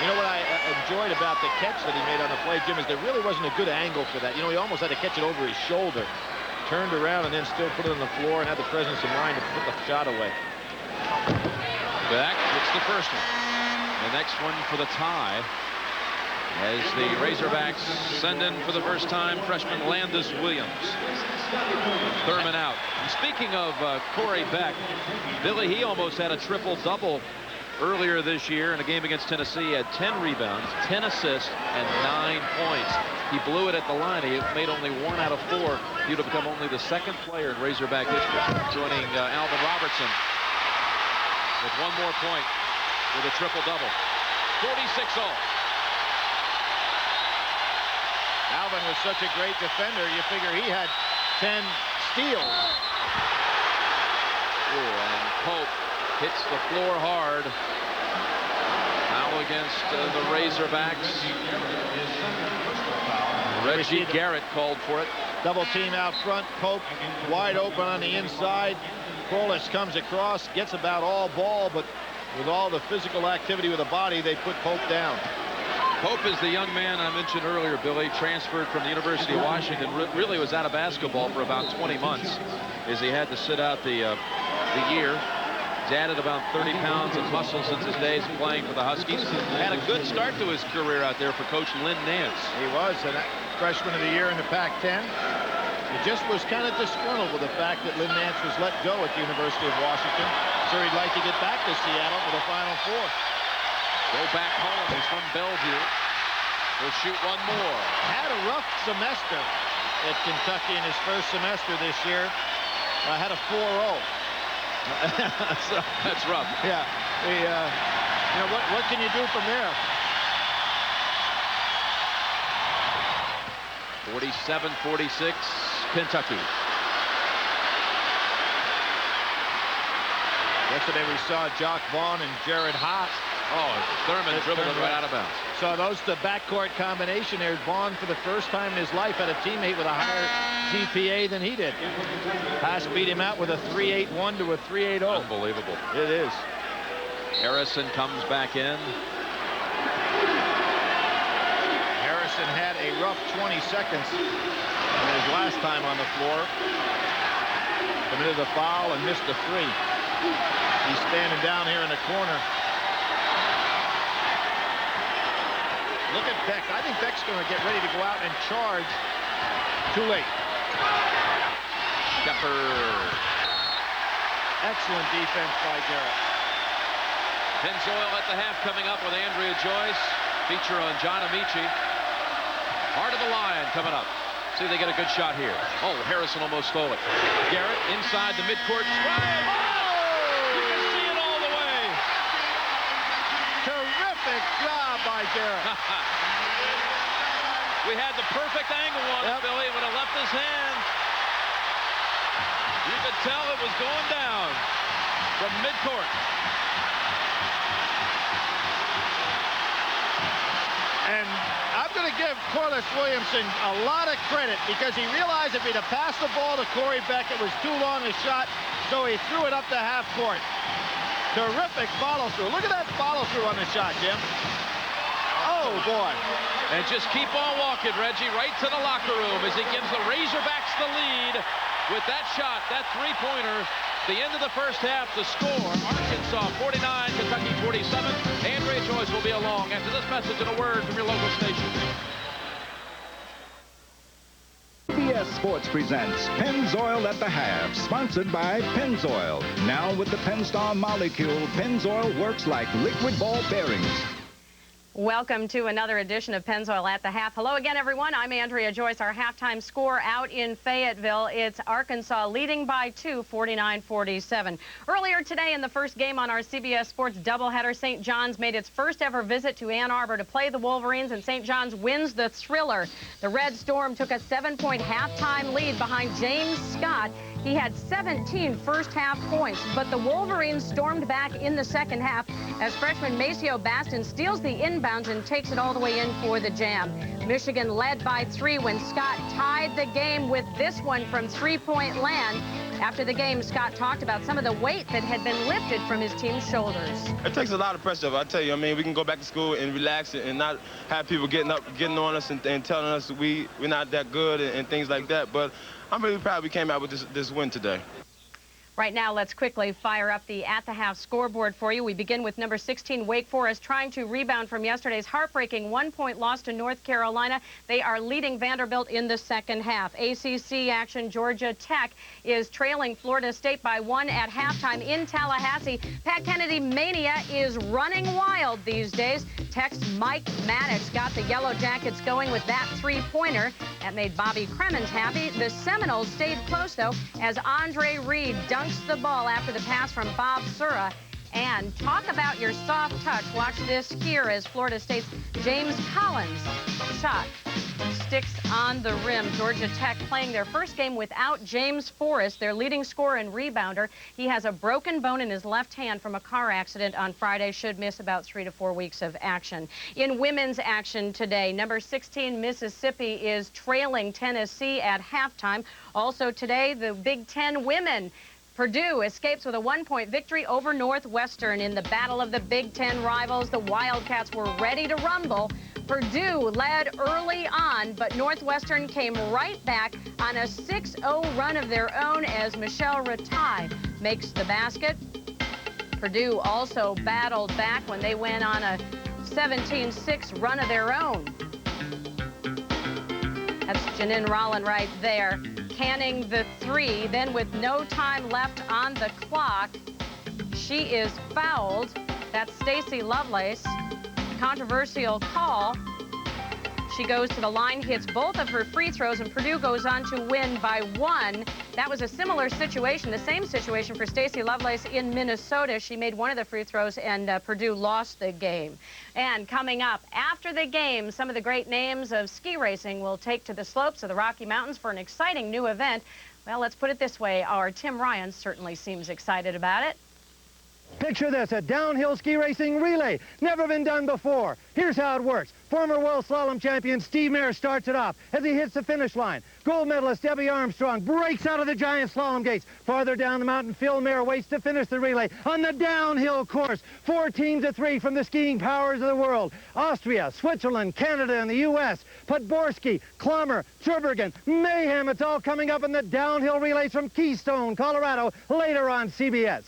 You know what I enjoyed about the catch that he made on the play, Jim, is there really wasn't a good angle for that. He almost had to catch it over his shoulder. Turned around and then still put it on the floor and had the presence of mind to put the shot away. Beck gets the first one. The next one for the tie, as the Razorbacks send in for the first time freshman Landis Williams. Thurman out. And speaking of Corey Beck, Billy, he almost had a triple-double earlier this year in a game against Tennessee. He had 10 rebounds, 10 assists, and 9 points. He blew it at the line. He made only 1 out of 4. He would have become only the 2nd player in Razorback history, joining Alvin Robertson with 1 more point with a triple-double. 46 all. Alvin was such a great defender, you figure he had 10 steals. Ooh, and Pope hits the floor hard. Foul against the Razorbacks. Reggie Garrett called for it. Double team out front. Pope wide open on the inside. Corliss comes across, gets about all ball, but with all the physical activity with the body, they put Pope down. Pope is the young man I mentioned earlier, Billy, transferred from the University of Washington. Really was out of basketball for about 20 months as he had to sit out the year. He's added about 30 pounds of muscle since his days playing for the Huskies. Had a good start to his career out there for Coach Lynn Nance. He was a freshman of the year in the Pac-10. He just was kind of disgruntled with the fact that Lynn Nance was let go at the University of Washington. So he'd like to get back to Seattle for the Final Four. Go back home. He's from Bellevue. He'll shoot one more. Had a rough semester at Kentucky in his first semester this year. Had a 4-0. That's rough. Yeah. You know, what can you do from there? 47-46, Kentucky. Yesterday we saw Jock Vaughn and Jared Haas. Oh, Thurman dribbled it right out of bounds. So the backcourt combination there. Vaughn, for the first time in his life, had a teammate with a higher GPA than he did. Haas beat him out with a 3.81 to a 3.80. Unbelievable. It is. Harrison comes back in. Harrison had a rough 20 seconds in his last time on the floor. Committed a foul and missed a three. He's standing down here in the corner. Look at Beck. I think Beck's going to get ready to go out and charge. Too late. Shepard. Excellent defense by Garrett. Pennzoil at the half coming up with Andrea Joyce. Feature on John Amici. Heart of the Lion coming up. See if they get a good shot here. Oh, Harrison almost stole it. Garrett inside the midcourt. Strike! You can see it all the way. Terrific job by Garrett. We had the perfect angle on it, Billy, when it left his hand. You could tell it was going down from midcourt. And I'm going to give Corliss Williamson a lot of credit because he realized if he'd have passed the ball to Corey Beck, it was too long a shot, so he threw it up to half court. Terrific follow-through. Look at that follow-through on the shot, Jim. Oh, boy. And just keep on walking, Reggie, right to the locker room as he gives the Razorbacks the lead with that shot, that three-pointer. The end of the first half, the score, Arkansas 49, Kentucky 47. Andrea Joyce will be along after this message and a word from your local station. CBS Sports presents Pennzoil at the Half, sponsored by Pennzoil. Now with the Pennstar molecule, Pennzoil works like liquid ball bearings. Welcome to another edition of Pennzoil at the Half. Hello again, everyone. I'm Andrea Joyce. Our halftime score out in Fayetteville. It's Arkansas leading by 2, 49-47. Earlier today in the first game on our CBS Sports doubleheader, St. John's made its first ever visit to Ann Arbor to play the Wolverines, and St. John's wins the thriller. The Red Storm took a 7-point halftime lead behind James Scott. He had 17 first-half points, but the Wolverines stormed back in the second half as freshman Maceo Baston steals the inbounds and takes it all the way in for the jam. Michigan led by 3 when Scott tied the game with this one from three-point land. After the game, Scott talked about some of the weight that had been lifted from his team's shoulders. It takes a lot of pressure, I tell you. I mean, we can go back to school and relax and not have people getting on us and telling us we're not that good and things like that. But I'm really proud we came out with this win today. Right now, let's quickly fire up the at-the-half scoreboard for you. We begin with number 16, Wake Forest, trying to rebound from yesterday's heartbreaking 1-point loss to North Carolina. They are leading Vanderbilt in the second half. ACC action, Georgia Tech is trailing Florida State by 1 at halftime in Tallahassee. Pat Kennedy mania is running wild these days. Tech's Mike Maddox got the Yellow Jackets going with that three-pointer. That made Bobby Cremins happy. The Seminoles stayed close, though, as Andre Reed dunks the ball after the pass from Bob Sura. And talk about your soft touch. Watch this here as Florida State's James Collins shot sticks on the rim. Georgia Tech playing their first game without James Forrest, their leading scorer and rebounder. He has a broken bone in his left hand from a car accident on Friday. Should miss about 3 to 4 weeks of action. In women's action today, number 16 Mississippi is trailing Tennessee at halftime. Also today, the Big Ten women Purdue escapes with a 1-point victory over Northwestern in the battle of the Big Ten rivals. The Wildcats were ready to rumble. Purdue led early on, but Northwestern came right back on a 6-0 run of their own as Michelle Ratai makes the basket. Purdue also battled back when they went on a 17-6 run of their own. That's Janine Rollin right there, canning the three. Then with no time left on the clock, she is fouled. That's Stacey Lovelace. Controversial call. She goes to the line, hits both of her free throws, and Purdue goes on to win by 1. That was a similar situation, the same situation for Stacey Lovelace in Minnesota. She made one of the free throws, and Purdue lost the game. And coming up after the game, some of the great names of ski racing will take to the slopes of the Rocky Mountains for an exciting new event. Well, let's put it this way. Our Tim Ryan certainly seems excited about it. Picture this, a downhill ski racing relay. Never been done before. Here's how it works. Former world slalom champion Steve Mayer starts it off as he hits the finish line. Gold medalist Debbie Armstrong breaks out of the giant slalom gates. Farther down the mountain, Phil Mayer waits to finish the relay on the downhill course. 4 teams of 3 from the skiing powers of the world. Austria, Switzerland, Canada, and the U.S. Podborski, Klammer, Zurbriggen, mayhem. It's all coming up in the downhill relays from Keystone, Colorado, later on CBS.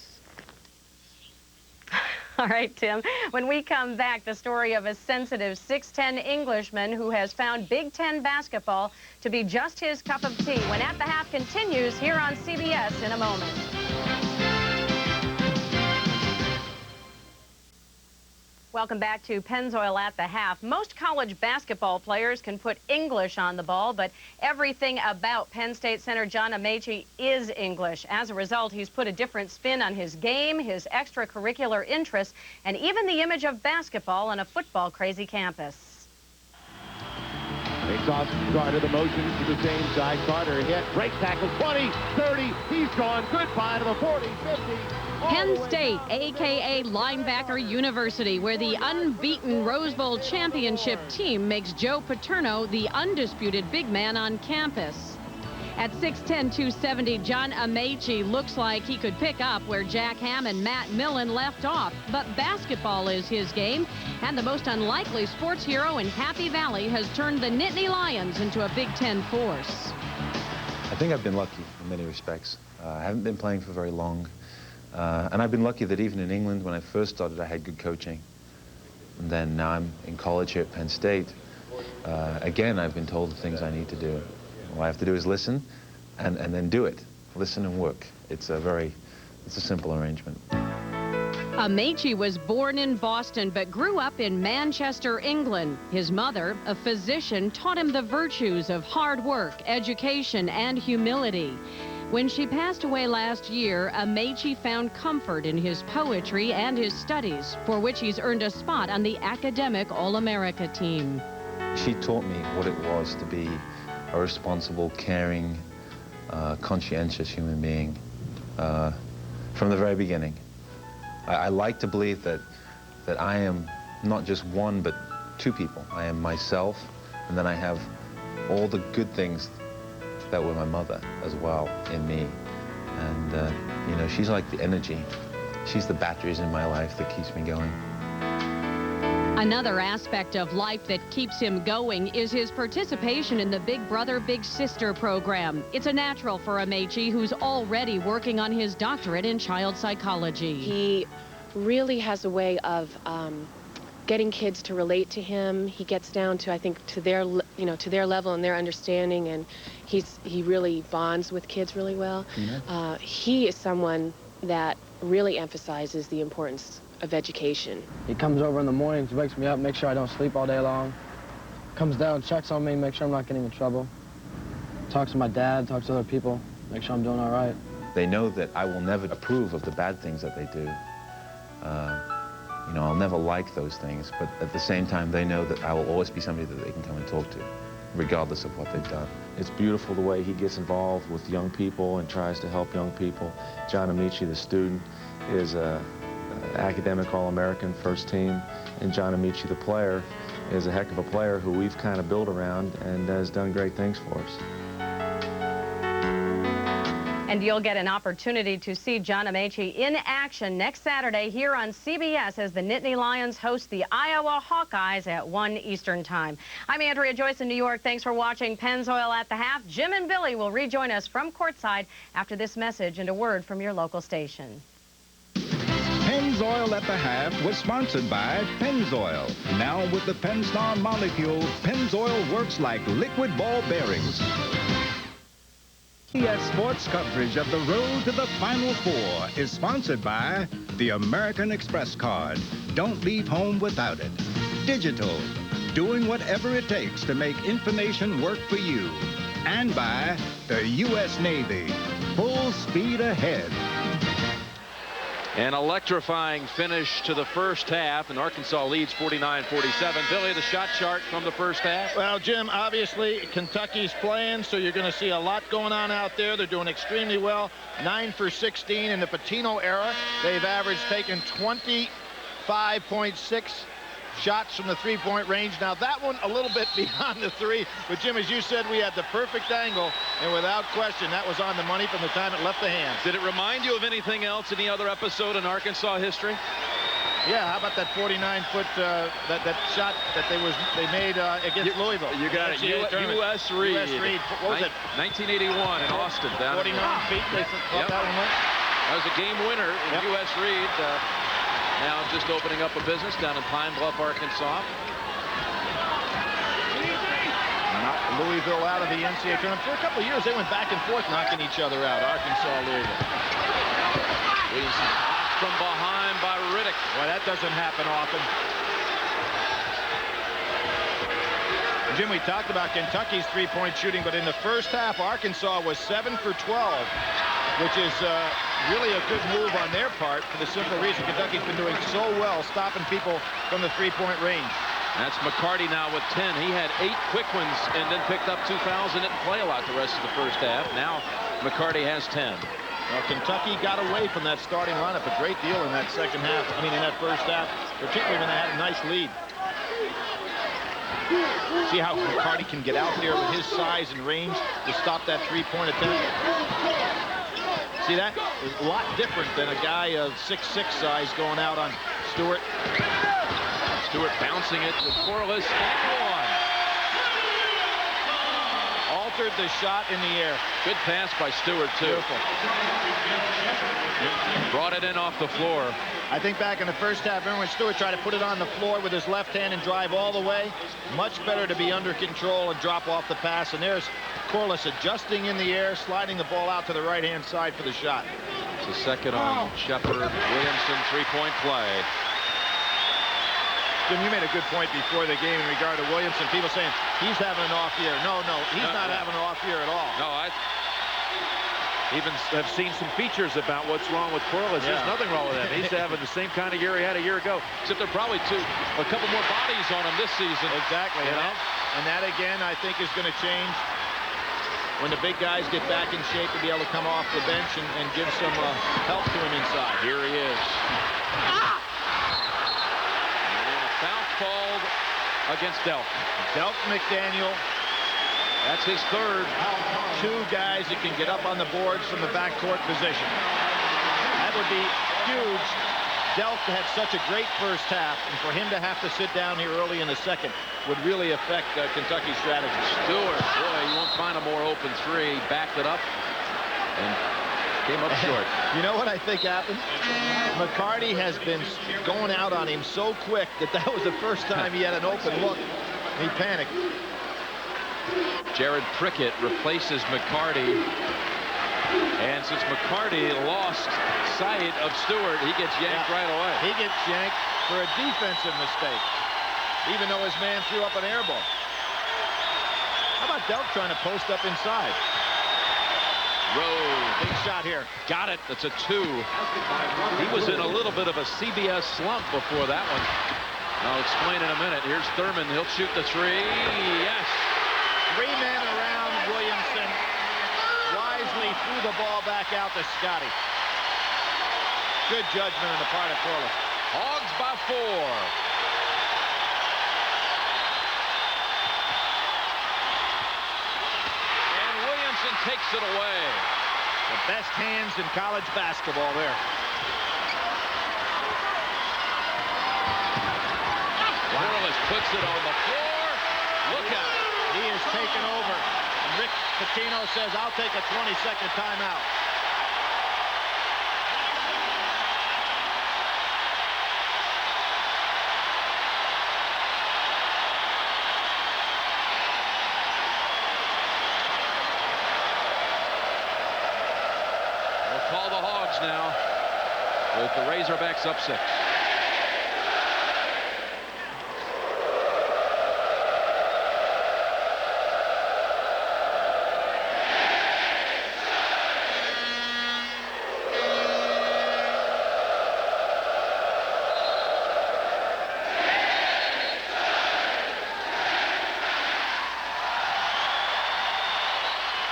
All right, Tim. When we come back, the story of a sensitive 6'10" Englishman who has found Big Ten basketball to be just his cup of tea. When At the Half continues here on CBS in a moment. Welcome back to Pennzoil at the Half. Most college basketball players can put English on the ball, but everything about Penn State center John Amaechi is English. As a result, he's put a different spin on his game, his extracurricular interests, and even the image of basketball on a football-crazy campus. Takes off Carter, the motion to the same side. Carter hit, break tackle, 20, 30, he's gone. Goodbye to the 40, 50. Penn State, a.k.a. Linebacker University, where the unbeaten Rose Bowl championship team makes Joe Paterno the undisputed big man on campus. At 6'10", 270, John Amaechi looks like he could pick up where Jack Ham and Matt Millen left off. But basketball is his game, and the most unlikely sports hero in Happy Valley has turned the Nittany Lions into a Big Ten force. I think I've been lucky in many respects. I haven't been playing for very long. And I've been lucky that even in England, when I first started, I had good coaching. And then now I'm in college here at Penn State. Again, I've been told the things I need to do. All I have to do is listen and then do it. Listen and work. It's a simple arrangement. Amaechi was born in Boston but grew up in Manchester, England. His mother, a physician, taught him the virtues of hard work, education, and humility. When she passed away last year, Amaechi found comfort in his poetry and his studies, for which he's earned a spot on the academic All-America team. She taught me what it was to be a responsible, caring, conscientious human being from the very beginning. I like to believe that I am not just one, but 2 people. I am myself, and then I have all the good things that were my mother as well in me. And, you know, she's like the energy. She's the batteries in my life that keeps me going. Another aspect of life that keeps him going is his participation in the Big Brother, Big Sister program. It's a natural for Amaechi, who's already working on his doctorate in child psychology. He really has a way of getting kids to relate to him. He gets down to, I think, to their level and their understanding, and he really bonds with kids really well. Mm-hmm. He is someone that really emphasizes the importance of education. He comes over in the mornings, wakes me up, makes sure I don't sleep all day long. Comes down, checks on me, makes sure I'm not getting in trouble. Talks to my dad, talks to other people, make sure I'm doing all right. They know that I will never approve of the bad things that they do. You know, I'll never like those things, but at the same time, they know that I will always be somebody that they can come and talk to, regardless of what they've done. It's beautiful the way he gets involved with young people and tries to help young people. John Amaechi, the student, is an academic All-American first team, and John Amaechi, the player, is a heck of a player who we've kind of built around and has done great things for us. And you'll get an opportunity to see John Amaechi in action next Saturday here on CBS as the Nittany Lions host the Iowa Hawkeyes at 1 Eastern Time. I'm Andrea Joyce in New York. Thanks for watching Pennzoil at the Half. Jim and Billy will rejoin us from courtside after this message and a word from your local station. Pennzoil at the Half was sponsored by Pennzoil. Now with the Pennstar molecule, Pennzoil works like liquid ball bearings. CBS Sports coverage of the road to the Final Four is sponsored by the American Express card. Don't leave home without it. Digital, doing whatever it takes to make information work for you. And by the U.S. Navy, full speed ahead. An electrifying finish to the first half, and Arkansas leads 49-47. Billy, the shot chart from the first half. Well, Jim, obviously Kentucky's playing, so you're going to see a lot going on out there. They're doing extremely well. 9 for 16 in the Pitino era. They've taken 25.6 shots from the three-point range. Now that one a little bit beyond the three, but Jim, as you said, we had the perfect angle, and without question that was on the money from the time it left the hands. Did it remind you of anything else, any other episode in Arkansas history? Yeah, how about that 49-foot that shot that they made against Louisville? You got it. U.S. Reed. U.S. Reed. What was it? 1981 in Austin. 49 feet. They thought that one went. That was a game winner in U.S. Reed. Now just opening up a business down in Pine Bluff, Arkansas. Knocked Louisville out of the NCAA tournament. For a couple of years, they went back and forth knocking each other out. Arkansas, Louisville. Williamson from behind by Riddick. Boy, that doesn't happen often. Jim, we talked about Kentucky's three-point shooting, but in the first half, Arkansas was 7 for 12, which is really a good move on their part for the simple reason Kentucky's been doing so well stopping people from the three-point range. That's McCarty now with 10. He had 8 quick ones and then picked up 2 fouls and didn't play a lot the rest of the first half. Now McCarty has 10. Well, Kentucky got away from that starting lineup a great deal in that second half. I mean, in that first half, particularly when they had a nice lead. See how McCarty can get out there with his size and range to stop that three-point attempt? See that? It's a lot different than a guy of 6'6" size going out on Stewart. Stewart bouncing it to Corliss and one. Altered the shot in the air. Good pass by Stewart, too. Beautiful. Brought it in off the floor. I think back in the first half, remember when Stewart tried to put it on the floor with his left hand and drive all the way? Much better to be under control and drop off the pass. And there's Corliss adjusting in the air, sliding the ball out to the right-hand side for the shot. It's a second on Shepard. Williamson, three-point play. Jim, you made a good point before the game in regard to Williamson. People saying he's having an off year. No, he's not having an off year at all. No, I even have seen some features about what's wrong with Corliss. There's nothing wrong with him. He's having the same kind of year he had a year ago. Except there are probably a couple more bodies on him this season. Exactly. And that again, I think, is going to change when the big guys get back in shape to be able to come off the bench and give some help to him inside. Here he is. Foul called against Delk. Delk McDaniel. That's his third. 2 guys that can get up on the boards from the backcourt position. That would be huge. Delk had such a great first half, and for him to have to sit down here early in the second would really affect Kentucky's strategy. Stewart, boy, you won't find a more open three. Backed it up and came up short. You know what I think happened? McCarty has been going out on him so quick that was the first time he had an open look. He panicked. Jared Prickett replaces McCarty. And since McCarty lost sight of Stewart, he gets yanked right away. He gets yanked for a defensive mistake, even though his man threw up an air ball. How about Delk trying to post up inside? Rose. Big shot here. Got it. That's a 2. He was in a little bit of a CBS slump before that one. I'll explain in a minute. Here's Thurman. He'll shoot the 3. Yes. 3 men around Williamson. Wisely threw the ball back out to Scotty. Good judgment on the part of Corliss. Hogs by 4. And Williamson takes it away. The best hands in college basketball there. Corliss puts it on the floor. Look out. He is taken over. And Rick Pitino says, I'll take a 20-second timeout. We'll call the Hogs now with the Razorbacks up 6.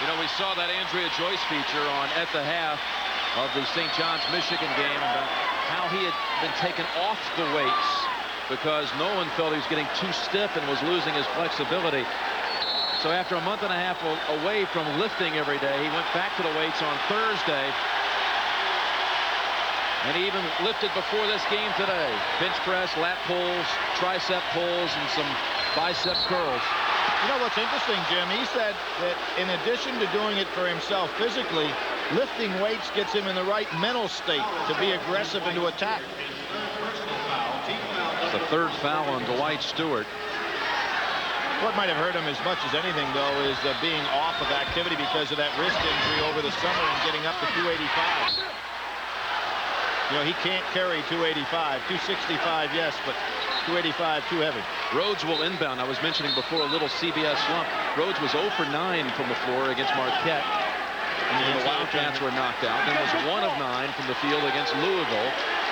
You know, we saw that Andrea Joyce feature on At the Half of the St. John's, Michigan game about how he had been taken off the weights because Nolan felt he was getting too stiff and was losing his flexibility. So after a month and a half away from lifting every day, he went back to the weights on Thursday. And he even lifted before this game today. Bench press, lat pulls, tricep pulls, and some bicep curls. You know what's interesting, Jim? He said that in addition to doing it for himself physically, lifting weights gets him in the right mental state to be aggressive and to attack. It's the 3rd foul on Dwight Stewart. What might have hurt him as much as anything, though, is being off of activity because of that wrist injury over the summer and getting up to 285. You know, he can't carry 285. 265, yes, but 285 too heavy. Rhodes will inbound. I was mentioning before a little CBS slump. Rhodes was 0 for 9 from the floor against Marquette. And the Wildcats were knocked out. Then was 1 of 9 from the field against Louisville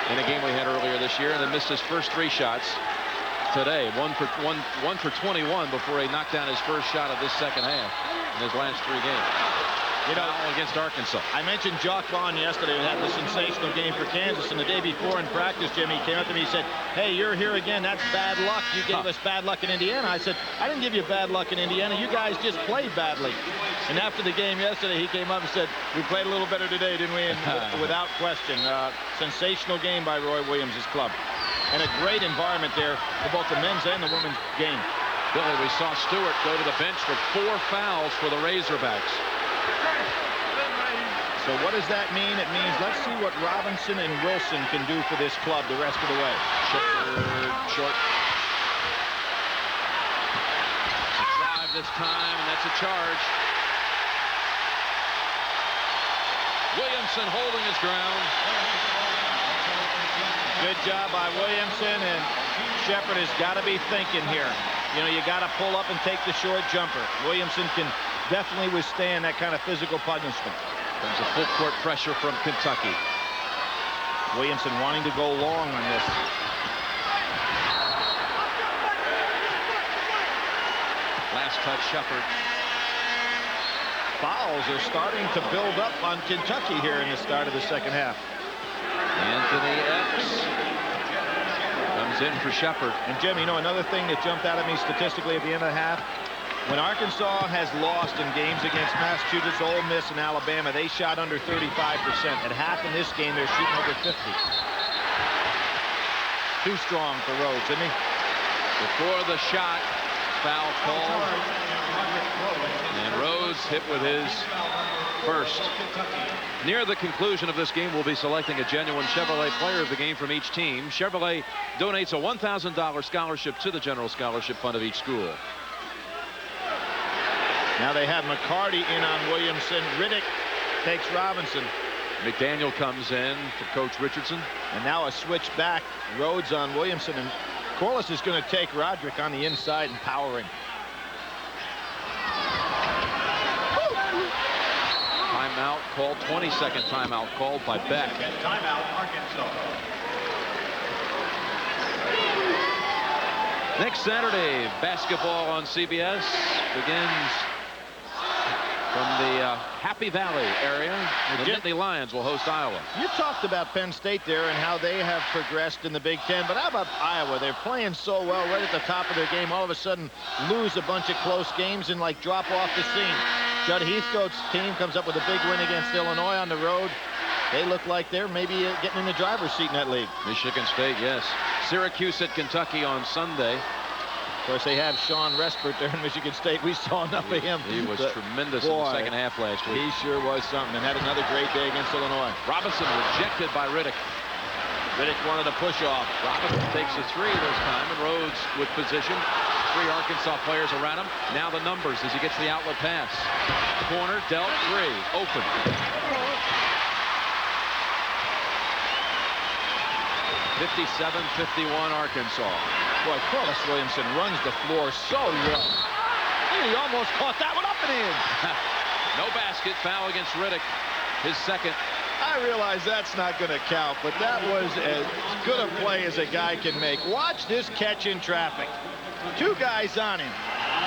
in a game we had earlier this year, and then missed his first 3 shots today. 1 for 21 before he knocked down his first shot of this second half in his last 3 games. You know, against Arkansas. I mentioned Jock Vaughn yesterday, who had the sensational game for Kansas, and the day before in practice, Jimmy, he came up to me and said, hey, you're here again. That's bad luck. You gave us bad luck in Indiana. I said, I didn't give you bad luck in Indiana. You guys just played badly. And after the game yesterday, he came up and said, we played a little better today, didn't we? And without question, sensational game by Roy Williams' club. And a great environment there for both the men's and the women's game. Billy, we saw Stewart go to the bench with 4 fouls for the Razorbacks. So what does that mean? It means let's see what Robinson and Wilson can do for this club the rest of the way. Short. A drive this time, and that's a charge. Williamson holding his ground. Good job by Williamson, and Shepherd has got to be thinking here. You know, you got to pull up and take the short jumper. Williamson can definitely withstand that kind of physical punishment. There's a full court pressure from Kentucky. Williamson wanting to go long on this. Last touch, Shepherd. Fouls are starting to build up on Kentucky here in the start of the second half. Anthony Epps comes in for Shepherd. And Jim, you know, another thing that jumped out at me statistically at the end of the half, when Arkansas has lost in games against Massachusetts, Ole Miss, and Alabama, they shot under 35%. At half in this game, they're shooting over 50. Too strong for Rhodes, isn't he? Before the shot, foul called. And Rhodes hit with his first. Near the conclusion of this game, we'll be selecting a genuine Chevrolet player of the game from each team. Chevrolet donates a $1,000 scholarship to the General Scholarship Fund of each school. Now they have McCarty in on Williamson. Riddick takes Robinson. McDaniel comes in for Coach Richardson. And now a switch back. Rhodes on Williamson. And Corliss is going to take Roderick on the inside and power him. Timeout called. 22nd timeout called by Beck. Timeout, Arkansas. Next Saturday, basketball on CBS begins from the Happy Valley area. The Nittany Lions will host Iowa. You talked about Penn State there and how they have progressed in the Big Ten, but how about Iowa? They're playing so well right at the top of their game. All of a sudden lose a bunch of close games and like drop off the scene. Judd Heathcote's team comes up with a big win against Illinois on the road. They look like they're maybe getting in the driver's seat in that league. Michigan State, yes. Syracuse at Kentucky on Sunday. Of course, they have Sean Respert there in Michigan State. We saw enough of him. He was tremendous in the second half last week. He sure was something, and had another great day against Illinois. Robinson rejected by Riddick. Riddick wanted a push-off. Robinson takes a three this time, and Rhodes with position. 3 Arkansas players around him. Now the numbers as he gets the outlet pass. Corner, dealt, 3, open. (57-51) Arkansas. Boy, Corliss Williamson runs the floor so well. He almost caught that one up and in. No basket, foul against Riddick. His second. I realize that's not going to count, but that was as good a play as a guy can make. Watch this catch in traffic. 2 guys on him.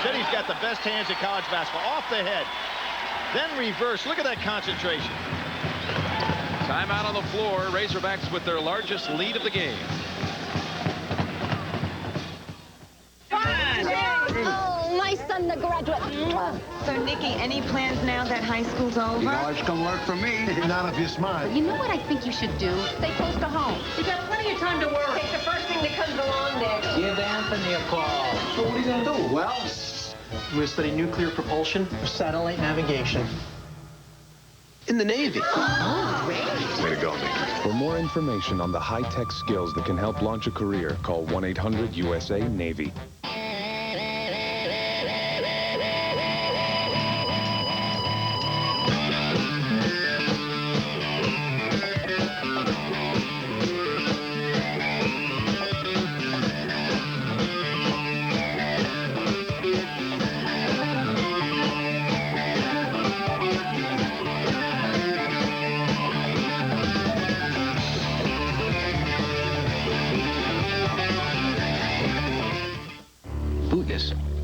Said he's got the best hands in college basketball. Off the head. Then reverse. Look at that concentration. Timeout on the floor. Razorbacks with their largest lead of the game. Oh, my son, the graduate. So, Nikki, any plans now that high school's over? You can always come work for me. Not if you're smart. You know what I think you should do? Stay close to home. You got plenty of time to work. Take the first thing that comes along there. Give Anthony a call. So what are you going to do? Well, I'm going to study nuclear propulsion for satellite navigation. In the Navy. Oh, great. Way to go, Nikki. For more information on the high-tech skills that can help launch a career, call 1-800-USA-NAVY.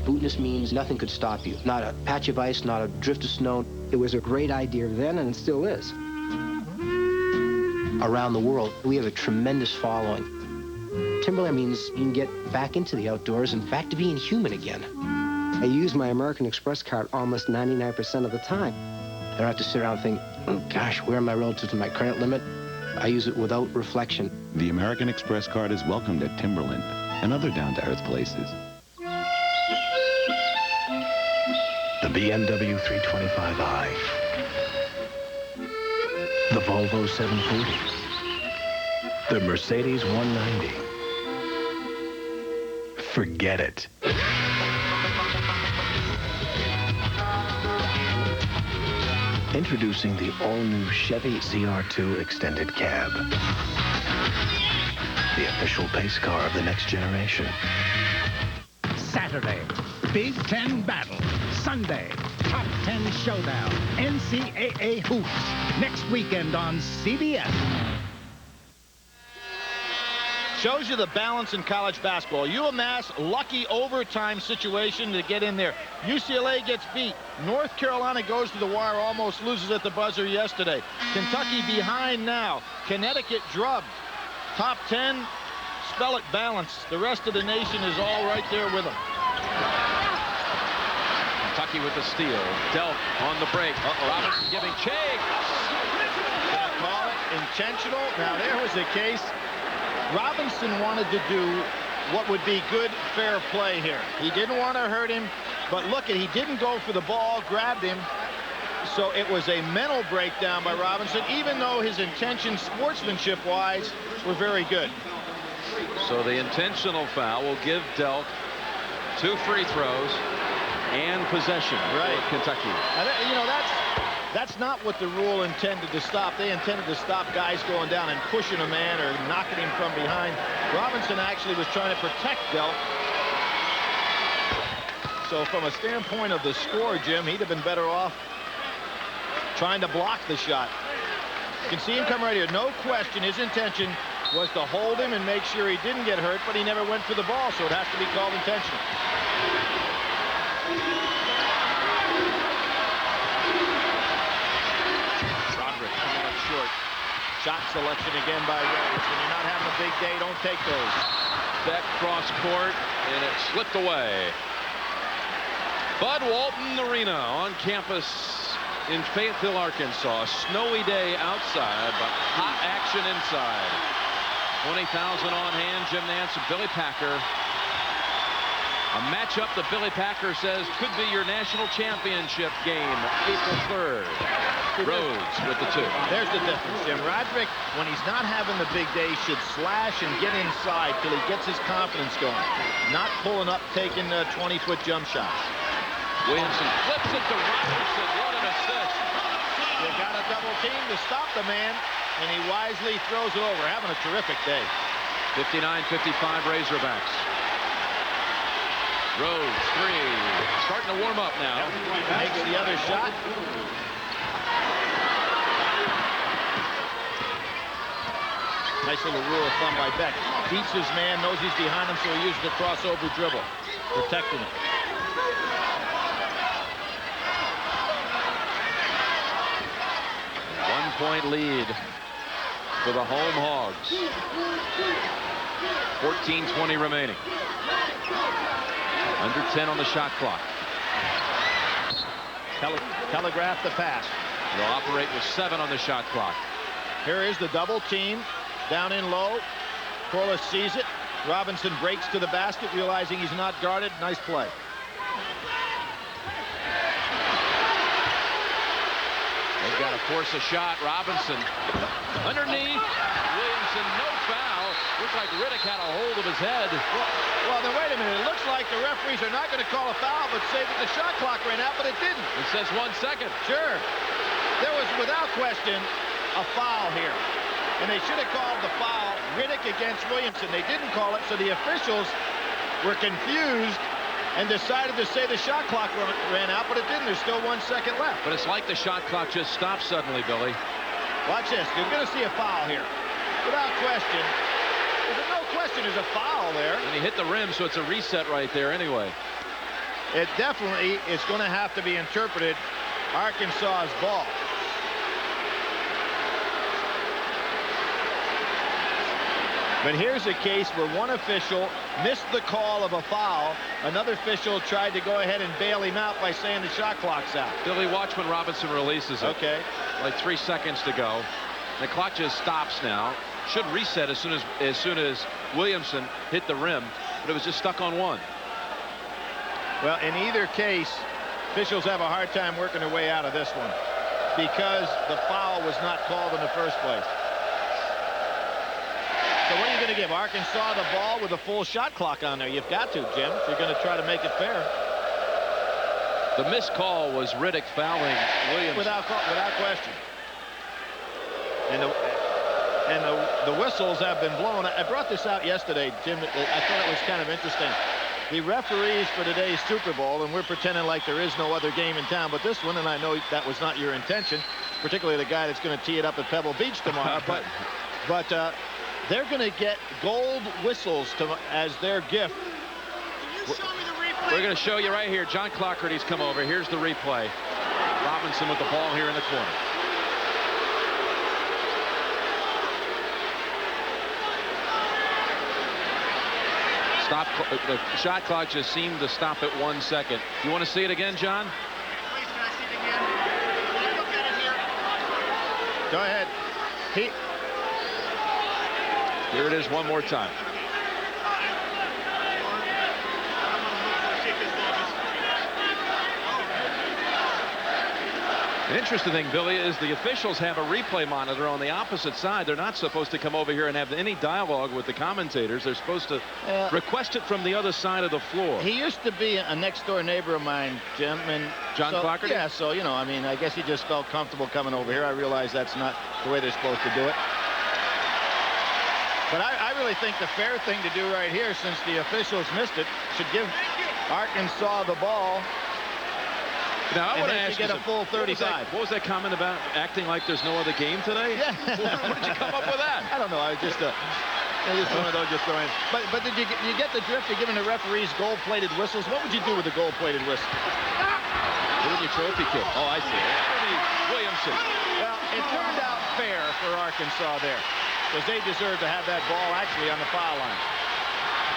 Bootness means nothing could stop you. Not a patch of ice, not a drift of snow. It was a great idea then, and it still is. Around the world, we have a tremendous following. Timberland means you can get back into the outdoors and back to being human again. I use my American Express card almost 99% of the time. I don't have to sit around and think, oh, gosh, where am I relative to my credit limit? I use it without reflection. The American Express card is welcomed at Timberland and other down-to-earth places. The BMW 325i. The Volvo 740. The Mercedes 190. Forget it. Introducing the all-new Chevy ZR2 Extended Cab. The official pace car of the next generation. Saturday, Big Ten battle. Sunday, Top 10 showdown. NCAA hoops. Next weekend on CBS. Shows you the balance in college basketball. UMass, lucky overtime situation to get in there. UCLA gets beat. North Carolina goes to the wire, almost loses at the buzzer yesterday. Kentucky behind now. Connecticut drubbed. Top 10, spell it balance. The rest of the nation is all right there with them. Kentucky with the steal. Delk on the break. Robinson giving chase. Call it intentional. Now there was a case. Robinson wanted to do what would be good, fair play here. He didn't want to hurt him, but look, he didn't go for the ball, grabbed him. So it was a mental breakdown by Robinson, even though his intentions, sportsmanship-wise, were very good. So the intentional foul will give Delk 2 free throws and possession for Kentucky. You know, that's not what the rule intended to stop. They intended to stop guys going down and pushing a man or knocking him from behind. Robinson actually was trying to protect Delk. So from a standpoint of the score, Jim, he'd have been better off trying to block the shot. You can see him come right here. No question, his intention was to hold him and make sure he didn't get hurt, but he never went for the ball, so it has to be called intentional. Shot selection again by Rose. When you're not having a big day, don't take those. Beck cross court, and it slipped away. Bud Walton Arena on campus in Fayetteville, Arkansas. Snowy day outside, but hot action inside. 20,000 on hand. Jim Nantz and Billy Packer. A matchup that Billy Packer says could be your national championship game, April 3rd. Rhodes with the 2. There's the difference, Jim. Roderick, when he's not having the big day, should slash and get inside till he gets his confidence going. Not pulling up, taking 20-foot jump shots. Williamson flips it to Robertson. What an assist. You got a double team to stop the man, and he wisely throws it over. Having a terrific day. 59-55 Razorbacks. Rhodes, 3. Starting to warm up now. Makes the other shot. Nice little rule of thumb by Beck. Beats his man, knows he's behind him, so he uses the crossover dribble, protecting it. One-point lead for the home Hogs. 14:20 remaining. Under 10 on the shot clock. Telegraph the pass. They'll operate with 7 on the shot clock. Here is the double team. Down in low. Corliss sees it. Robinson breaks to the basket, realizing he's not guarded. Nice play. They've got to force a shot. Robinson underneath. Williamson, no foul. Looks like Riddick had a hold of his head. Well, then wait a minute. It looks like the referees are not going to call a foul, but say that the shot clock ran out, but it didn't. It says 1 second. Sure. There was, without question, a foul here. And they should have called the foul, Riddick against Williamson. They didn't call it, so the officials were confused and decided to say the shot clock ran out, but it didn't. There's still 1 second left. But it's like the shot clock just stopped suddenly, Billy. Watch this. You're going to see a foul here. Without question. There's no question there's a foul there. And he hit the rim, so it's a reset right there anyway. It definitely is going to have to be interpreted Arkansas's ball. But here's a case where one official missed the call of a foul. Another official tried to go ahead and bail him out by saying the shot clock's out. Billy, watch when Robinson releases it. Okay. Like 3 seconds to go. The clock just stops now. Should reset as soon as Williamson hit the rim, but it was just stuck on 1. Well, in either case, officials have a hard time working their way out of this one because the foul was not called in the first place. So what are you going to give Arkansas the ball with a full shot clock on there? You've got to, Jim, if you're going to try to make it fair. The missed call was Riddick fouling Williams. Without question. And the whistles have been blown. I brought this out yesterday, Jim. I thought it was kind of interesting. The referees for today's Super Bowl, and we're pretending like there is no other game in town but this one, and I know that was not your intention, particularly the guy that's going to tee it up at Pebble Beach tomorrow. but they're going to get gold whistles as their gift. We're going to show you right here. John Clockerty's come over. Here's the replay. Robinson with the ball here in the corner. Stop. The shot clock just seemed to stop at 1 second. You want to see it again, John? Please, can I see it again? Can I look at it here? Go ahead. Here it is one more time. The interesting thing, Billy, is the officials have a replay monitor on the opposite side. They're not supposed to come over here and have any dialogue with the commentators. They're supposed to request it from the other side of the floor. He used to be a next-door neighbor of mine, Jim. And John Clockerty? Yeah, so, you know, I mean, I guess he just felt comfortable coming over here. I realize that's not the way they're supposed to do it. But I really think the fair thing to do right here, since the officials missed it, should give Arkansas the ball. Now, I want to ask you get a full 35. What was that comment about acting like there's no other game today? Yeah. Where did you come up with that? I don't know. I was just one of those just throwing. But did you get the drift? You're giving the referees gold-plated whistles. What would you do with a gold-plated whistle? Doing your trophy kick. Oh, I see. Williamson. Well, it turned out fair for Arkansas there, because they deserve to have that ball actually on the foul line.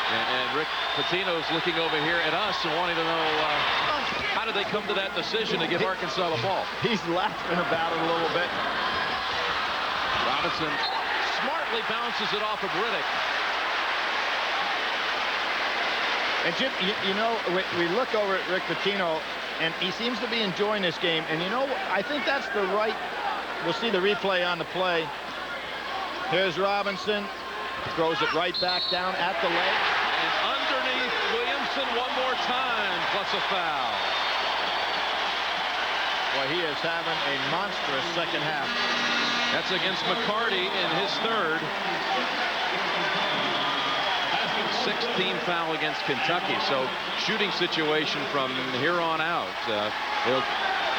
And Rick Pitino's looking over here at us and wanting to know How did they come to that decision to give Arkansas the ball? He's laughing about it a little bit. Robinson smartly bounces it off of Riddick. And Jim, you know, we look over at Rick Pitino, and he seems to be enjoying this game. And you know, I think that's the right. We'll see the replay on the play. Here's Robinson, throws it right back down at the leg. And underneath Williamson one more time, plus a foul. Boy, he is having a monstrous second half. That's against McCarty in his third. 16th foul against Kentucky. So shooting situation from here on out. They'll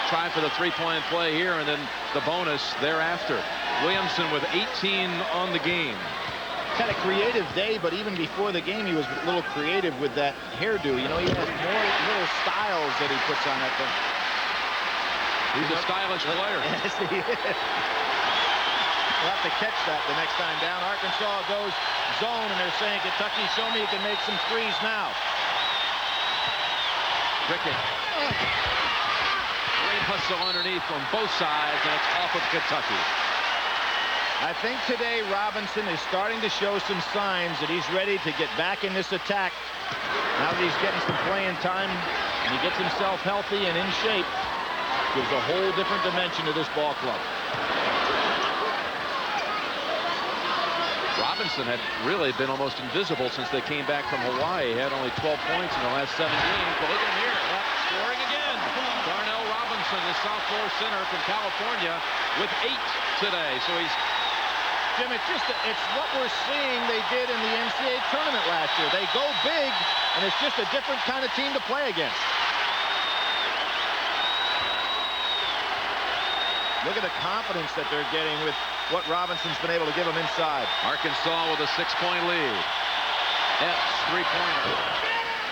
try for the three-point play here and then the bonus thereafter. Williamson with 18 on the game. Had a creative day, but even before the game, he was a little creative with that hairdo. You know, he has more little styles that he puts on that thing. He's a stylish player. Yes, he is. We'll have to catch that the next time down. Arkansas goes zone, and they're saying, Kentucky, show me you can make some threes now. Rickett. Great hustle underneath on both sides, and it's off of Kentucky. I think today Robinson is starting to show some signs that he's ready to get back in this attack. Now that he's getting some playing time and he gets himself healthy and in shape, gives a whole different dimension to this ball club. Robinson had really been almost invisible since they came back from Hawaii. He had only 12 points in the last 7 games. But look at him here. Scoring again. Darnell Robinson, the sophomore center from California, with 8 today. So he's... Jim, it's what we're seeing they did in the NCAA tournament last year. They go big, and it's just a different kind of team to play against. Look at the confidence that they're getting with what Robinson's been able to give them inside. Arkansas with a 6-point lead. Epps, three-pointer.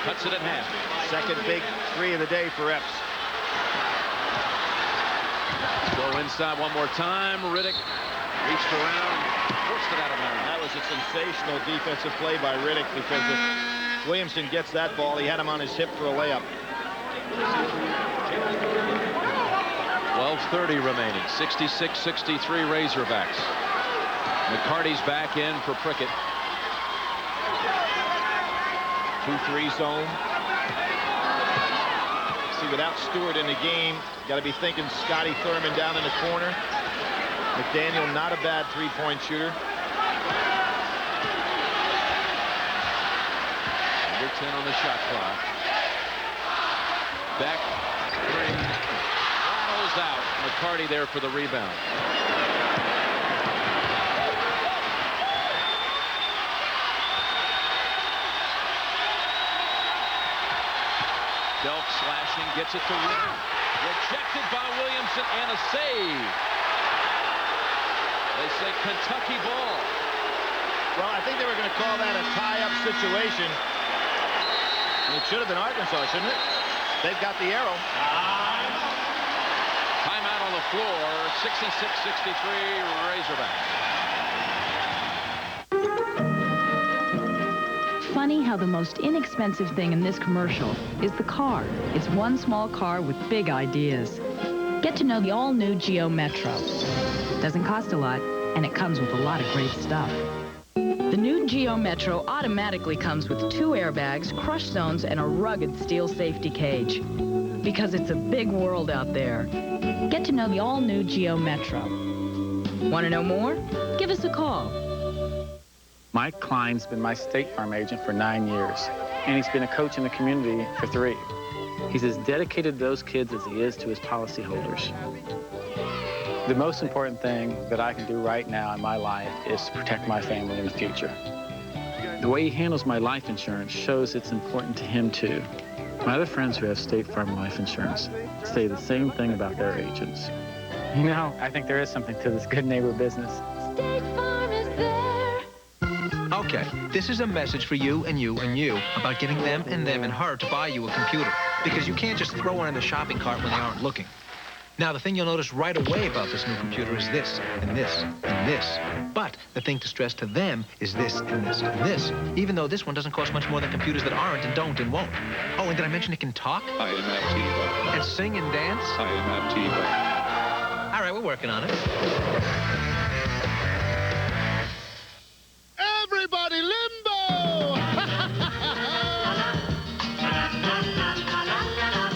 Cuts it in half. Second big three of the day for Epps. Go inside one more time. Riddick reached around, forced it out of bounds. That was a sensational defensive play by Riddick, because if Williamson gets that ball, he had him on his hip for a layup. 12:30 remaining. 66-63 Razorbacks. McCarty's back in for Prickett. 2-3 zone. See, without Stewart in the game, got to be thinking Scotty Thurman down in the corner. McDaniel, not a bad three-point shooter. Under 10 on the shot clock. Beck, three. Rattles out. McCarty there for the rebound. Delk slashing, gets it to Riddick. Rejected by Williamson, and a save. They say Kentucky ball. Well, I think they were going to call that a tie-up situation. And it should have been Arkansas, shouldn't it? They've got the arrow. Timeout on the floor. 66-63 Razorbacks. Funny how the most inexpensive thing in this commercial is the car. It's one small car with big ideas. Get to know the all-new Geo Metro. Doesn't cost a lot, and it comes with a lot of great stuff. The new Geo Metro automatically comes with 2 airbags, crush zones, and a rugged steel safety cage. Because it's a big world out there. Get to know the all-new Geo Metro. Want to know more? Give us a call. Mike Klein's been my State Farm agent for 9 years, and he's been a coach in the community for 3. He's as dedicated to those kids as he is to his policyholders. The most important thing that I can do right now in my life is to protect my family in the future. The way he handles my life insurance shows it's important to him, too. My other friends who have State Farm life insurance say the same thing about their agents. You know, I think there is something to this good neighbor business. State Farm is there. Okay, this is a message for you and you and you about getting them and her to buy you a computer. Because you can't just throw one in the shopping cart when they aren't looking. Now, the thing you'll notice right away about this new computer is this, and this, and this. But the thing to stress to them is this, and this, and this. Even though this one doesn't cost much more than computers that aren't and don't and won't. Oh, and did I mention it can talk? I am Aptiva. And sing and dance? I am Aptiva. All right, we're working on it. Everybody limbo!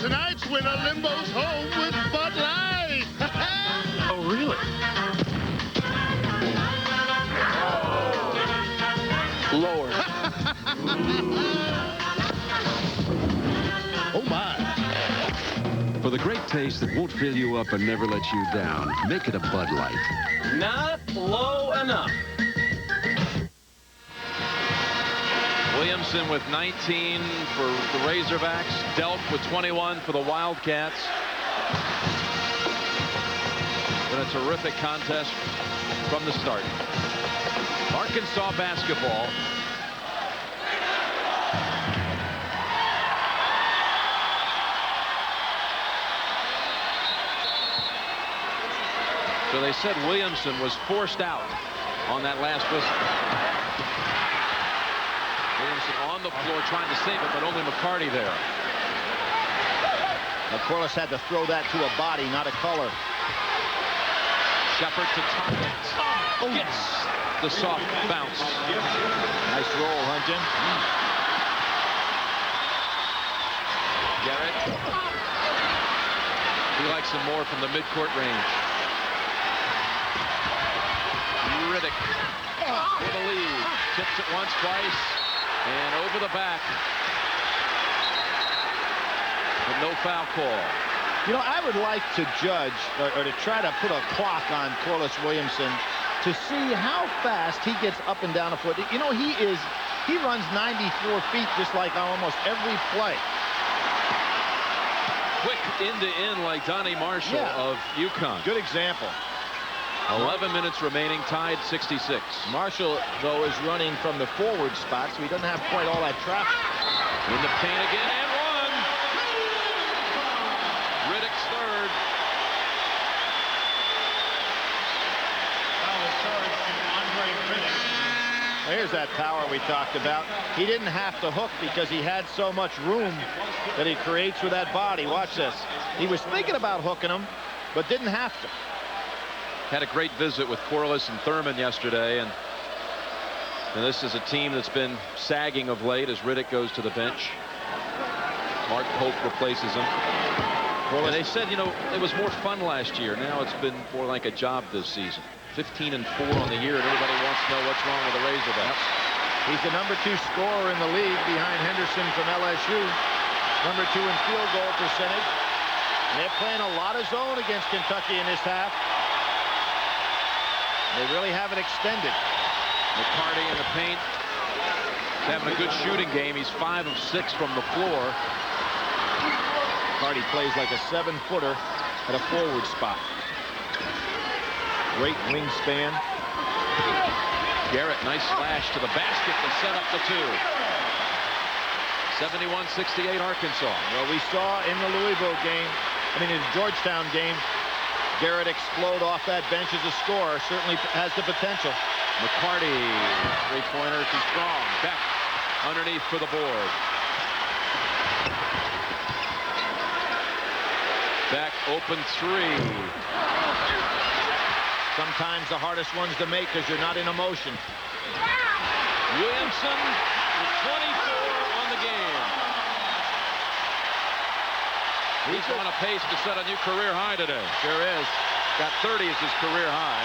Tonight's winner limbo's home with Bud Light. Oh, really? Lower. Oh, my. For the great taste that won't fill you up and never let you down, make it a Bud Light. Not low enough. Williamson with 19 for the Razorbacks. Delk with 21 for the Wildcats. Been a terrific contest from the start. Arkansas basketball. So they said Williamson was forced out on that last whistle. Williamson on the floor trying to save it, but only McCarty there. Now, Corliss had to throw that to a body, not a color. Shepard to Tompkins. Gets the soft bounce. Nice roll, huh, Jim? Garrett. He likes him more from the midcourt range. Riddick with a lead. Tips it once, twice, and over the back. But no foul call. You know, I would like to judge or to try to put a clock on Corliss Williamson to see how fast he gets up and down the floor. You know, he runs 94 feet just like on almost every play. Quick end-to-end like Donnie Marshall of UConn. Good example. 11 minutes remaining, tied 66. Marshall, though, is running from the forward spot, so he doesn't have quite all that traffic. In the paint again, and one. Riddick's third. There's that power we talked about. He didn't have to hook because he had so much room that he creates with that body. Watch this. He was thinking about hooking him, but didn't have to. Had a great visit with Corliss and Thurman yesterday, and this is a team that's been sagging of late as Riddick goes to the bench. Mark Pope replaces him. And they said, you know, it was more fun last year. Now it's been more like a job this season. 15-4 on the year, and everybody wants to know what's wrong with the Razorbacks. He's the #2 scorer in the league behind Henderson from LSU. #2 in field goal percentage. And they're playing a lot of zone against Kentucky in this half. They really have it extended. McCarty in the paint. Having a good shooting game. He's 5 of 6 from the floor. McCarty plays like a 7-footer at a forward spot. Great wingspan. Garrett, nice slash to the basket to set up the 2. 71-68 Arkansas. Well, we saw in the Louisville game, in the Georgetown game, Garrett explode off that bench as a scorer. Certainly has the potential. McCarty, three-pointer, too strong. Beck underneath for the board. Beck open 3. Sometimes the hardest ones to make because you're not in emotion. Williamson with 24 on the game. He's on a pace to set a new career high today. Sure is. Got 30 as his career high.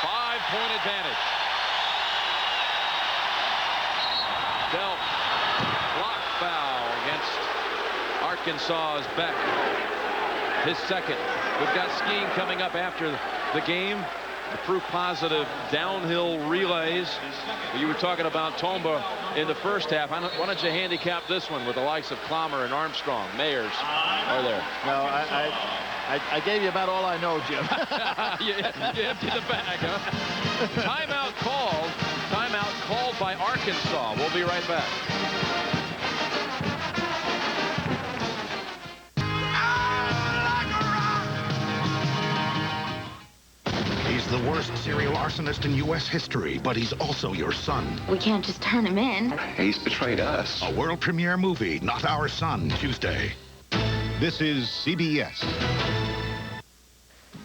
5-point advantage. Delk, block foul against Arkansas's Beck. His second. We've got skiing coming up after the game. The proof positive downhill relays. You were talking about Tomba in the first half. Why don't you handicap this one with the likes of Clommer and Armstrong? Mayers are there. No, I gave you about all I know, Jim. you emptied the bag, huh? Timeout called. Timeout called by Arkansas. We'll be right back. worst serial arsonist in U.S. history, but he's also your son. We can't just turn him in. He's betrayed us. A world premiere movie, Not Our Son, Tuesday. This is CBS.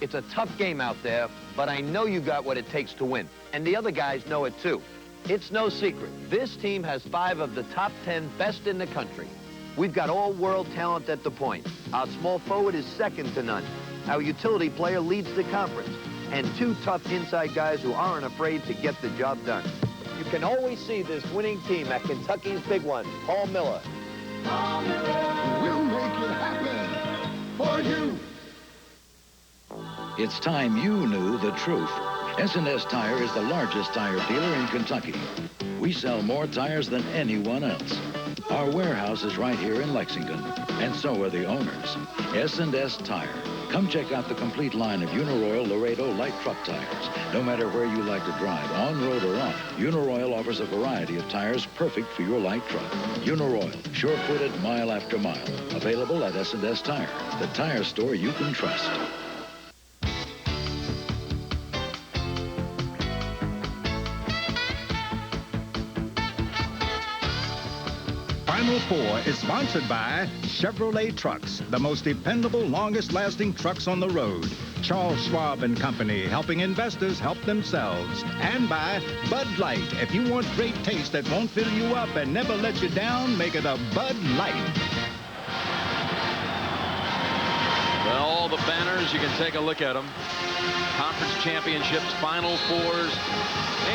It's a tough game out there, but I know you got what it takes to win. And the other guys know it too. It's no secret. This team has 5 of the top 10 best in the country. We've got all-world talent at the point. Our small forward is second to none. Our utility player leads the conference. And 2 tough inside guys who aren't afraid to get the job done. You can always see this winning team at Kentucky's big one, Paul Miller. Paul Miller will make it happen for you. It's time you knew the truth. S&S Tire is the largest tire dealer in Kentucky. We sell more tires than anyone else. Our warehouse is right here in Lexington, and so are the owners. S&S Tire. Come check out the complete line of Uniroyal Laredo light truck tires. No matter where you like to drive, on road or off, Uniroyal offers a variety of tires perfect for your light truck. Uniroyal, sure-footed mile after mile. Available at S&S Tire, the tire store you can trust. Final Four is sponsored by Chevrolet Trucks, the most dependable, longest-lasting trucks on the road. Charles Schwab and Company, helping investors help themselves. And by Bud Light. If you want great taste that won't fill you up and never let you down, make it a Bud Light. Well, all the banners, you can take a look at them. Conference championships, Final Fours,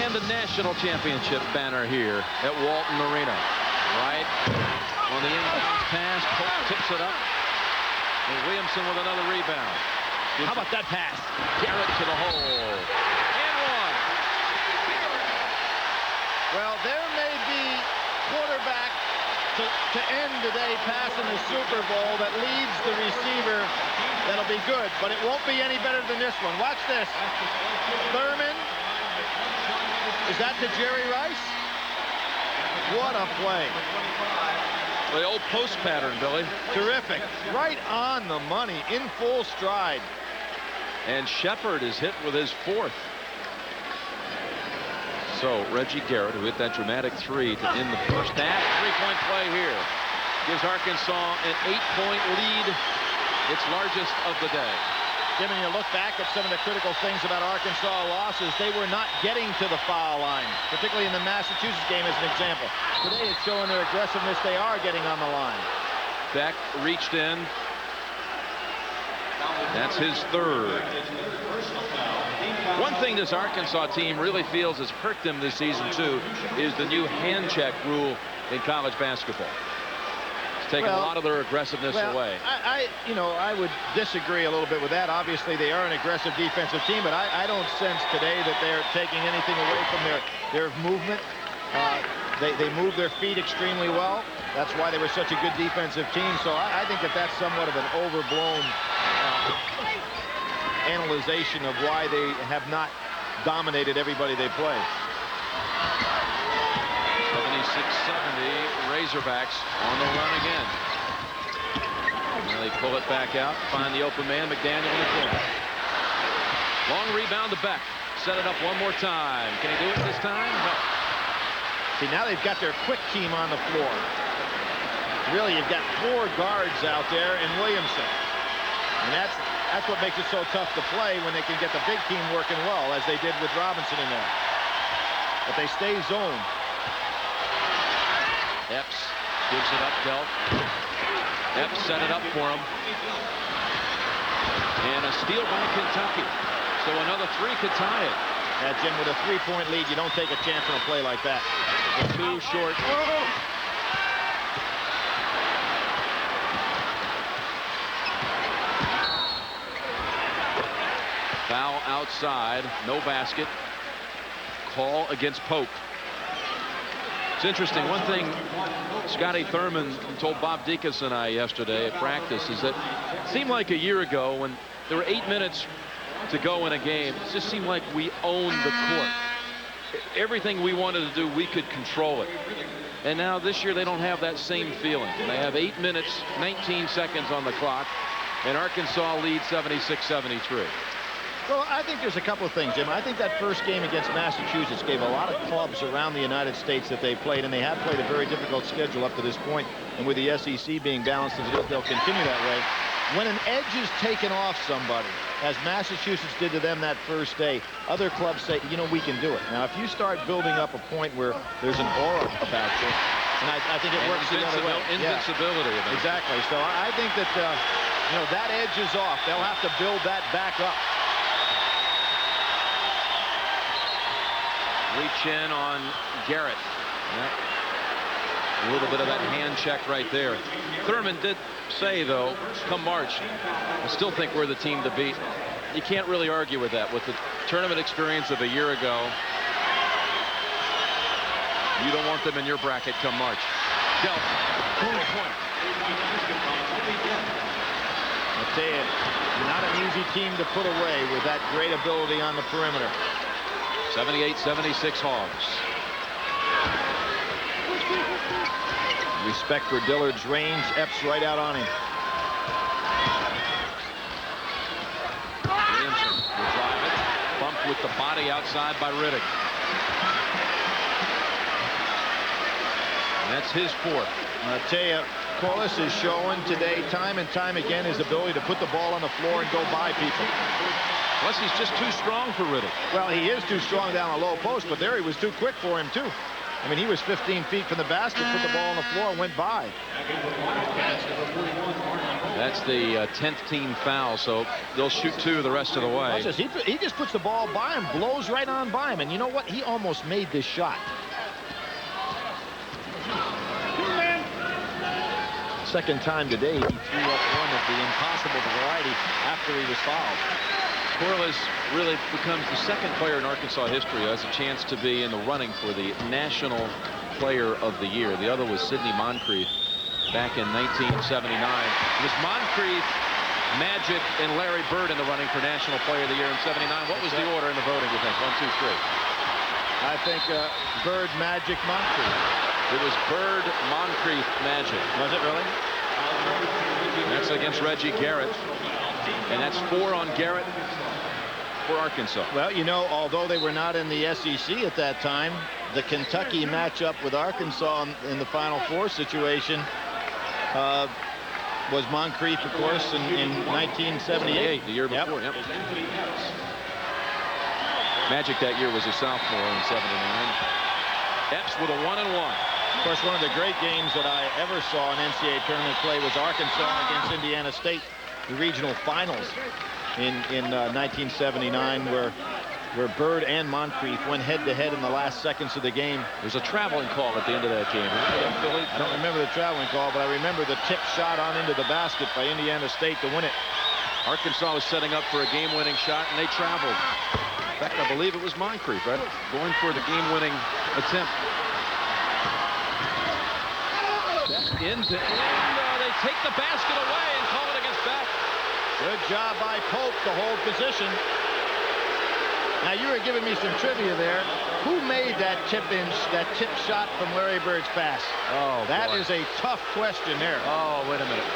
and the national championship banner here at Walton Arena. Right on the inbound pass, Pope tips it up, and Williamson with another rebound. How about that pass? Garrett to the hole. And one. Well, there may be quarterback to end today pass in the Super Bowl that leads the receiver. That'll be good, but it won't be any better than this one. Watch this. Thurman. Is that to Jerry Rice? What a play. The old post pattern, Billy. Terrific. Right on the money, in full stride. And Shepard is hit with his 4th. So Reggie Garrett, who hit that dramatic 3 to end the first half. 3-point play here. Gives Arkansas an 8-point lead. Its largest of the day. Giving you a look back at some of the critical things about Arkansas losses, they were not getting to the foul line, particularly in the Massachusetts game as an example. Today it's showing their aggressiveness. They are getting on the line. Beck reached in. That's his 3rd. One thing this Arkansas team really feels has hurt them this season, too, is the new hand check rule in college basketball. Taking a lot of their aggressiveness away. I would disagree a little bit with that. Obviously, they are an aggressive defensive team, but I don't sense today that they're taking anything away from their movement. They move their feet extremely well. That's why they were such a good defensive team. So I think that that's somewhat of an overblown analyzation of why they have not dominated everybody they play. 76-70, Razorbacks on the run again. And they pull it back out, find the open man, McDaniel in the corner. Long rebound to Beck. Set it up one more time. Can he do it this time? No. See, now they've got their quick team on the floor. Really, you've got 4 guards out there and Williamson. And that's what makes it so tough to play when they can get the big team working well, as they did with Robinson in there. But they stay zoned. Epps gives it up, Delp. Epps set it up for him. And a steal by Kentucky. So another 3 could tie it. Yeah, Jim, with a 3-point lead, you don't take a chance on a play like that. Too short. Foul outside. No basket. Call against Pope. It's interesting. One thing Scotty Thurman told Bob Deacus and I yesterday at practice is that it seemed like a year ago when there were 8 minutes to go in a game, it just seemed like we owned the court. Everything we wanted to do, we could control it. And now this year they don't have that same feeling. They have 8 minutes, 19 seconds on the clock, and Arkansas leads 76-73. Well, I think there's a couple of things, Jim. I think that first game against Massachusetts gave a lot of clubs around the United States that they played, and they have played a very difficult schedule up to this point. And with the SEC being balanced as it is, they'll continue that way. When an edge is taken off somebody, as Massachusetts did to them that first day, other clubs say, you know, we can do it. Now, if you start building up a point where there's an aura about you, and I think it works the other way. Invincibility. Yeah. Exactly. So I think that, you know, that edge is off. They'll have to build that back up. Reach in on Garrett. A little bit of that hand check right there. Thurman did say, though, come March, I still think we're the team to beat. You can't really argue with that. With the tournament experience of a year ago, you don't want them in your bracket come March. Delk, point. I'll tell you, not an easy team to put away with that great ability on the perimeter. 78-76 Hogs. Respect for Dillard's range. Epps right out on him. Williamson will drive it. Bumped with the body outside by Riddick. And that's his fourth. I'll tell you, Corliss is showing today time and time again his ability to put the ball on the floor and go by people. Plus, he's just too strong for Riddick. Well, he is too strong down a low post, but there he was too quick for him, too. I mean, he was 15 feet from the basket, put the ball on the floor, and went by. That's the 10th team foul, so they'll shoot 2 the rest of the way. He just puts the ball by him, blows right on by him, and you know what? He almost made this shot. Second time today, he threw up one of the impossible variety after he was fouled. Corliss really becomes the second player in Arkansas history who has a chance to be in the running for the National Player of the Year. The other was Sidney Moncrief back in 1979. It was Moncrief, Magic, and Larry Bird in the running for National Player of the Year in 79. What was the order in the voting, you think? 1, 2, 3. I think Bird, Magic, Moncrief. It was Bird, Moncrief, Magic. Was it really? That's against Reggie Garrett. And that's 4 on Garrett for Arkansas. Well, you know, although they were not in the SEC at that time, the Kentucky matchup with Arkansas in the Final Four situation was Moncrief, of course, in 1978. The year before, yep. Magic that year was a sophomore in 79. Epps with a 1-and-1. Of course, one of the great games that I ever saw in NCAA tournament play was Arkansas against Indiana State, the regional finals in 1979, where Bird and Moncrief went head-to-head in the last seconds of the game. There's a traveling call at the end of that game. I don't remember the traveling call, but I remember the tip shot on into the basket by Indiana State to win it. Arkansas was setting up for a game-winning shot, and they traveled. In fact, I believe it was Moncrief, right? Going for the game-winning attempt. They take the basket away and call it against Beck. Good job by Pope to hold position. Now, you were giving me some trivia there. Who made that tip shot from Larry Bird's pass? Oh, that boy. is a tough question there. Oh, wait a minute.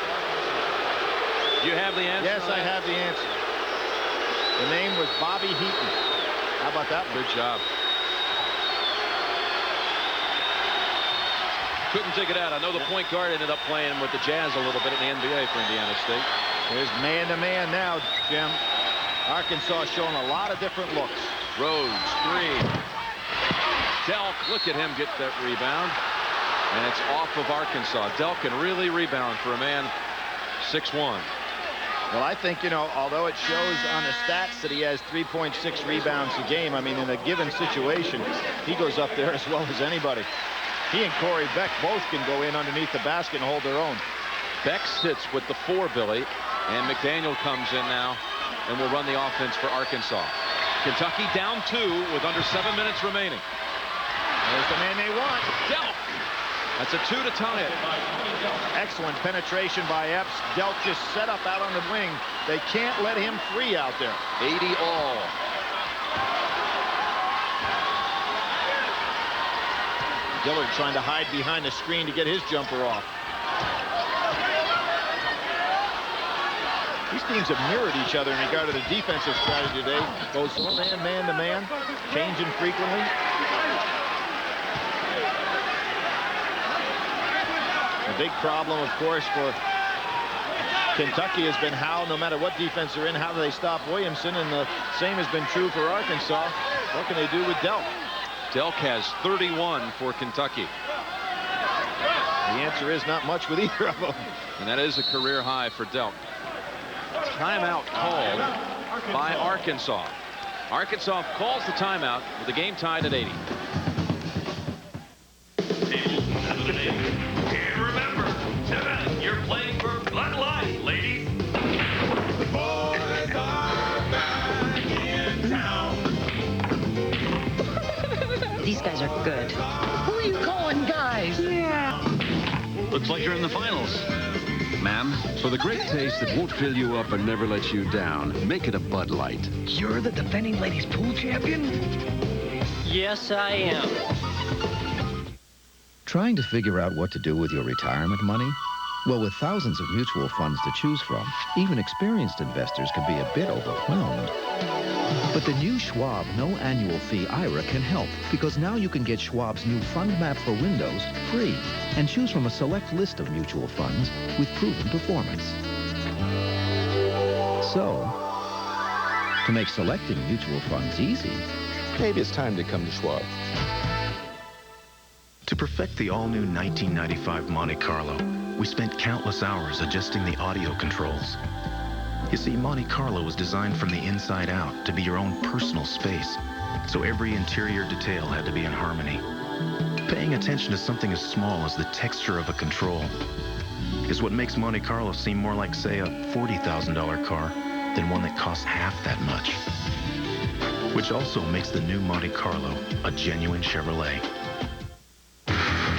Do you have the answer? Yes, I have the answer. The name was Bobby Heaton. How about that one? Good job. Couldn't take it out. I know the point guard ended up playing with the Jazz a little bit in the NBA for Indiana State. There's man-to-man now, Jim. Arkansas showing a lot of different looks. Rose, 3. Delk, look at him get that rebound. And it's off of Arkansas. Delk can really rebound for a man 6'1". Well, I think, you know, although it shows on the stats that he has 3.6 rebounds a game, I mean, in a given situation, he goes up there as well as anybody. He and Corey Beck both can go in underneath the basket and hold their own. Beck sits with the 4, Billy, and McDaniel comes in now and will run the offense for Arkansas. Kentucky down 2 with under 7 minutes remaining. There's the man they want. Delk. That's a 2 to tie it. Excellent penetration by Epps. Delk just set up out on the wing. They can't let him free out there. 80 all. Dillard trying to hide behind the screen to get his jumper off. These teams have mirrored each other in regard to the defensive strategy today. Goes man to man, changing frequently. The big problem, of course, for Kentucky has been how, no matter what defense they're in, how do they stop Williamson? And the same has been true for Arkansas. What can they do with Delk? Delk has 31 for Kentucky. The answer is not much with either of them. And that is a career high for Delk. Timeout called by Arkansas. Arkansas calls the timeout with the game tied at 80. And remember, tonight you're playing for Bud Light, ladies. The boys are back in town. These guys are good. Who are you calling guys? Yeah. Looks like you're in the finals. Ma'am, for the great taste that won't fill you up and never let you down, make it a Bud Light. You're the defending ladies pool champion? Yes, I am. Trying to figure out what to do with your retirement money? Well, with thousands of mutual funds to choose from, even experienced investors can be a bit overwhelmed. But the new Schwab no annual fee IRA can help, because now you can get Schwab's new Fund Map for Windows free and choose from a select list of mutual funds with proven performance. So, to make selecting mutual funds easy, Maybe it's time to come to Schwab. To perfect the all-new 1995 Monte Carlo, we spent countless hours adjusting the audio controls. You see, Monte Carlo was designed from the inside out to be your own personal space, so every interior detail had to be in harmony. Paying attention to something as small as the texture of a control is what makes Monte Carlo seem more like, say, a $40,000 car than one that costs half that much. Which also makes the new Monte Carlo a genuine Chevrolet.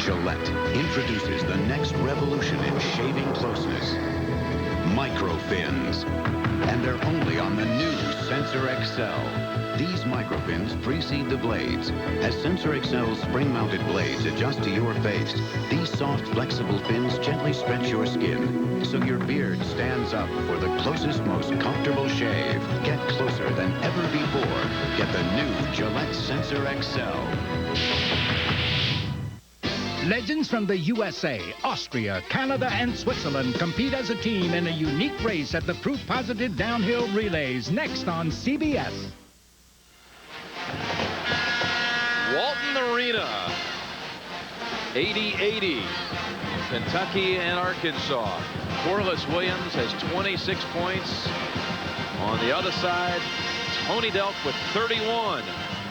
Gillette introduces the next revolution in shaving closeness. Microfins. And they're only on the new Sensor XL. These microfins precede the blades. As Sensor XL's spring-mounted blades adjust to your face, these soft, flexible fins gently stretch your skin, so your beard stands up for the closest, most comfortable shave. Get closer than ever before. Get the new Gillette Sensor XL. Legends from the USA, Austria, Canada, and Switzerland compete as a team in a unique race at the Proof Positive Downhill Relays, next on CBS. Walton Arena, 80-80, Kentucky and Arkansas. Corliss Williams has 26 points. On the other side, Tony Delk with 31.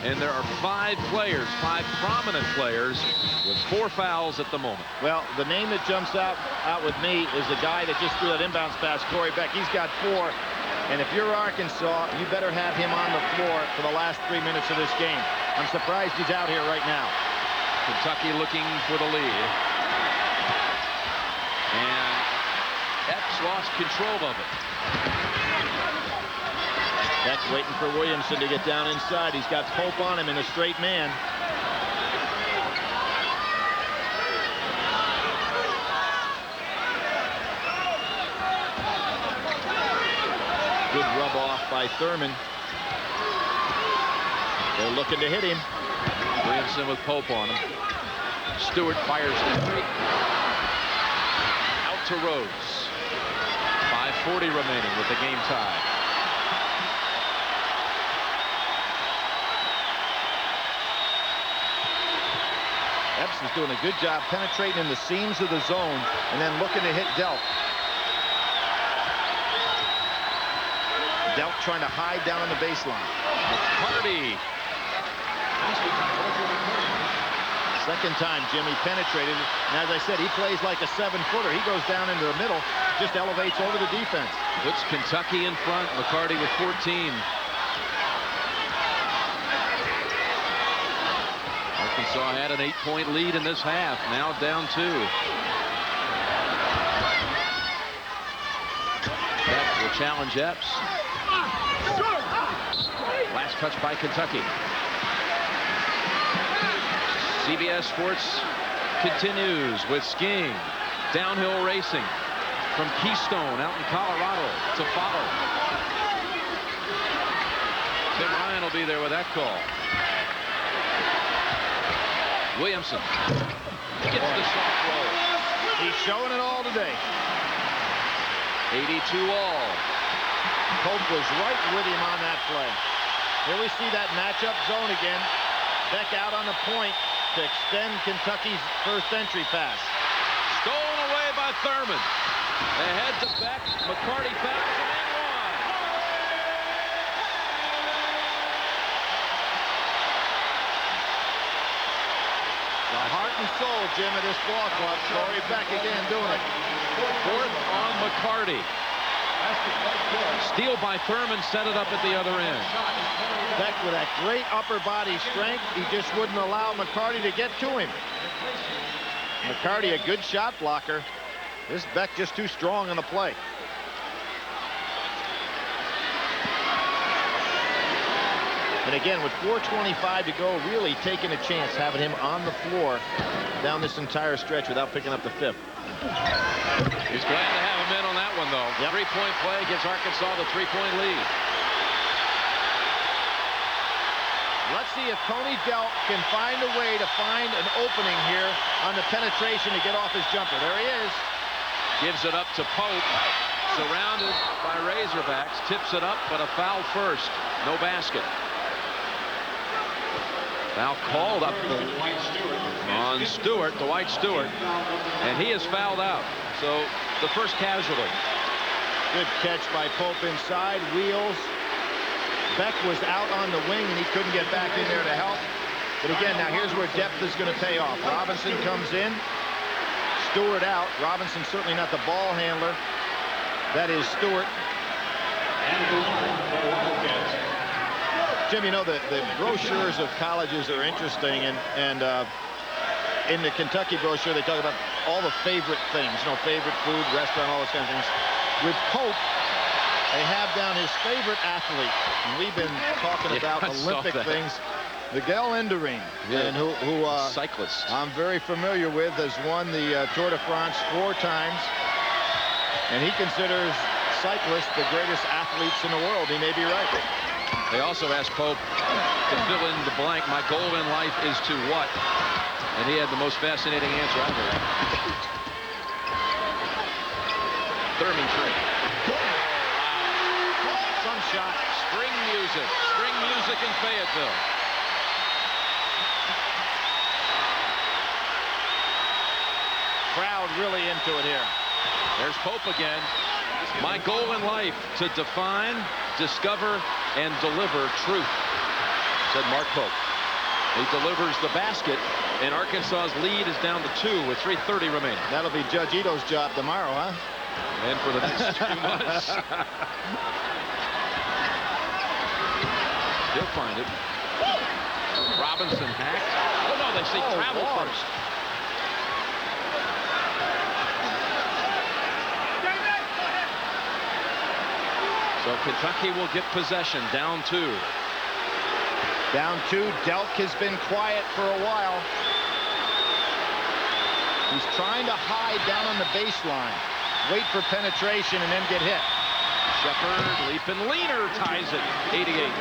And there are 5 players, 5 prominent players, with 4 fouls at the moment. Well, the name that jumps out with me is the guy that just threw that inbounds pass, Corey Beck. He's got 4. And if you're Arkansas, you better have him on the floor for the last 3 minutes of this game. I'm surprised he's out here right now. Kentucky looking for the lead. And Epps lost control of it. Beck waiting for Williamson to get down inside. He's got Pope on him in a straight man. Good rub off by Thurman. They're looking to hit him. Williamson with Pope on him. Stewart fires the three. Out to Rhodes. 5:40 remaining with the game tied. Epps is doing a good job penetrating in the seams of the zone and then looking to hit Delk. Delk trying to hide down on the baseline. McCarty. Second time Jimmy penetrated. And as I said, he plays like a 7-footer. He goes down into the middle, just elevates over the defense. Puts Kentucky in front. McCarty with 14. Arkansas had an 8-point lead in this half. Now down 2. Beck will challenge Epps. Last touch by Kentucky. CBS Sports continues with skiing, downhill racing. from Keystone out in Colorado to follow. Tim Ryan will be there with that call. Williamson gets the soft roll. He's showing it all today. 82 all. Pope was right with him on that play. Here we see that matchup zone again. Beck out on the point to extend Kentucky's first entry pass. Stolen away by Thurman. Ahead to Beck. McCarty fouls him in one. The heart and soul, Jim, of this ball club. Corey Beck again doing it. Fourth on McCarty. Steal by Thurman, set it up at the other end. Beck with that great upper body strength. He just wouldn't allow McCarty to get to him. McCarty a good shot blocker. This Beck just too strong on the play. And again, with 4:25 to go, really taking a chance having him on the floor down this entire stretch without picking up the fifth. He's glad to have him in on that one, though. Yep. Three-point play gives Arkansas the three-point lead. Let's see if Tony Delk can find a way to find an opening here on the penetration to get off his jumper. There he is. Gives it up to Pope. Surrounded by Razorbacks. Tips it up, but a foul first. No basket. Foul called up on Stewart, Dwight Stewart, and he is fouled out. So the first casualty. Good catch by Pope inside. Wheels. Beck was out on the wing, and he couldn't get back in there to help. But again, now here's where depth is going to pay off. Robinson comes in. Stewart out. Robinson certainly not the ball handler. That is Stewart. Jim, you know, the brochures of colleges are interesting, and in the Kentucky brochure, they talk about all the favorite things, you know, favorite food, restaurant, all those kind of things. With Pope, they have down his favorite athlete, and we've been talking about Olympic things. Miguel Indurain, and who cyclist I'm very familiar with, has won the Tour de France 4 times, and he considers cyclists the greatest athletes in the world. He may be right. They also asked Pope to fill in the blank. My goal in life is to what? And he had the most fascinating answer I've heard. Thurman trick. Some shot. Spring music in Fayetteville. Crowd really into it here. There's Pope again. My goal in life, to define, discover, and deliver truth, said Mark Pope. He delivers the basket, and Arkansas's lead is down to 2 with 3:30 remaining. That'll be Judge Ito's job tomorrow, huh? And for the next 2 months. He'll find it. Robinson hacked. Oh, no, they say travel first. So Kentucky will get possession, down 2. Down 2. Delk has been quiet for a while. He's trying to hide down on the baseline, wait for penetration, and then get hit. Shepard, leaping leaner, ties it, 88.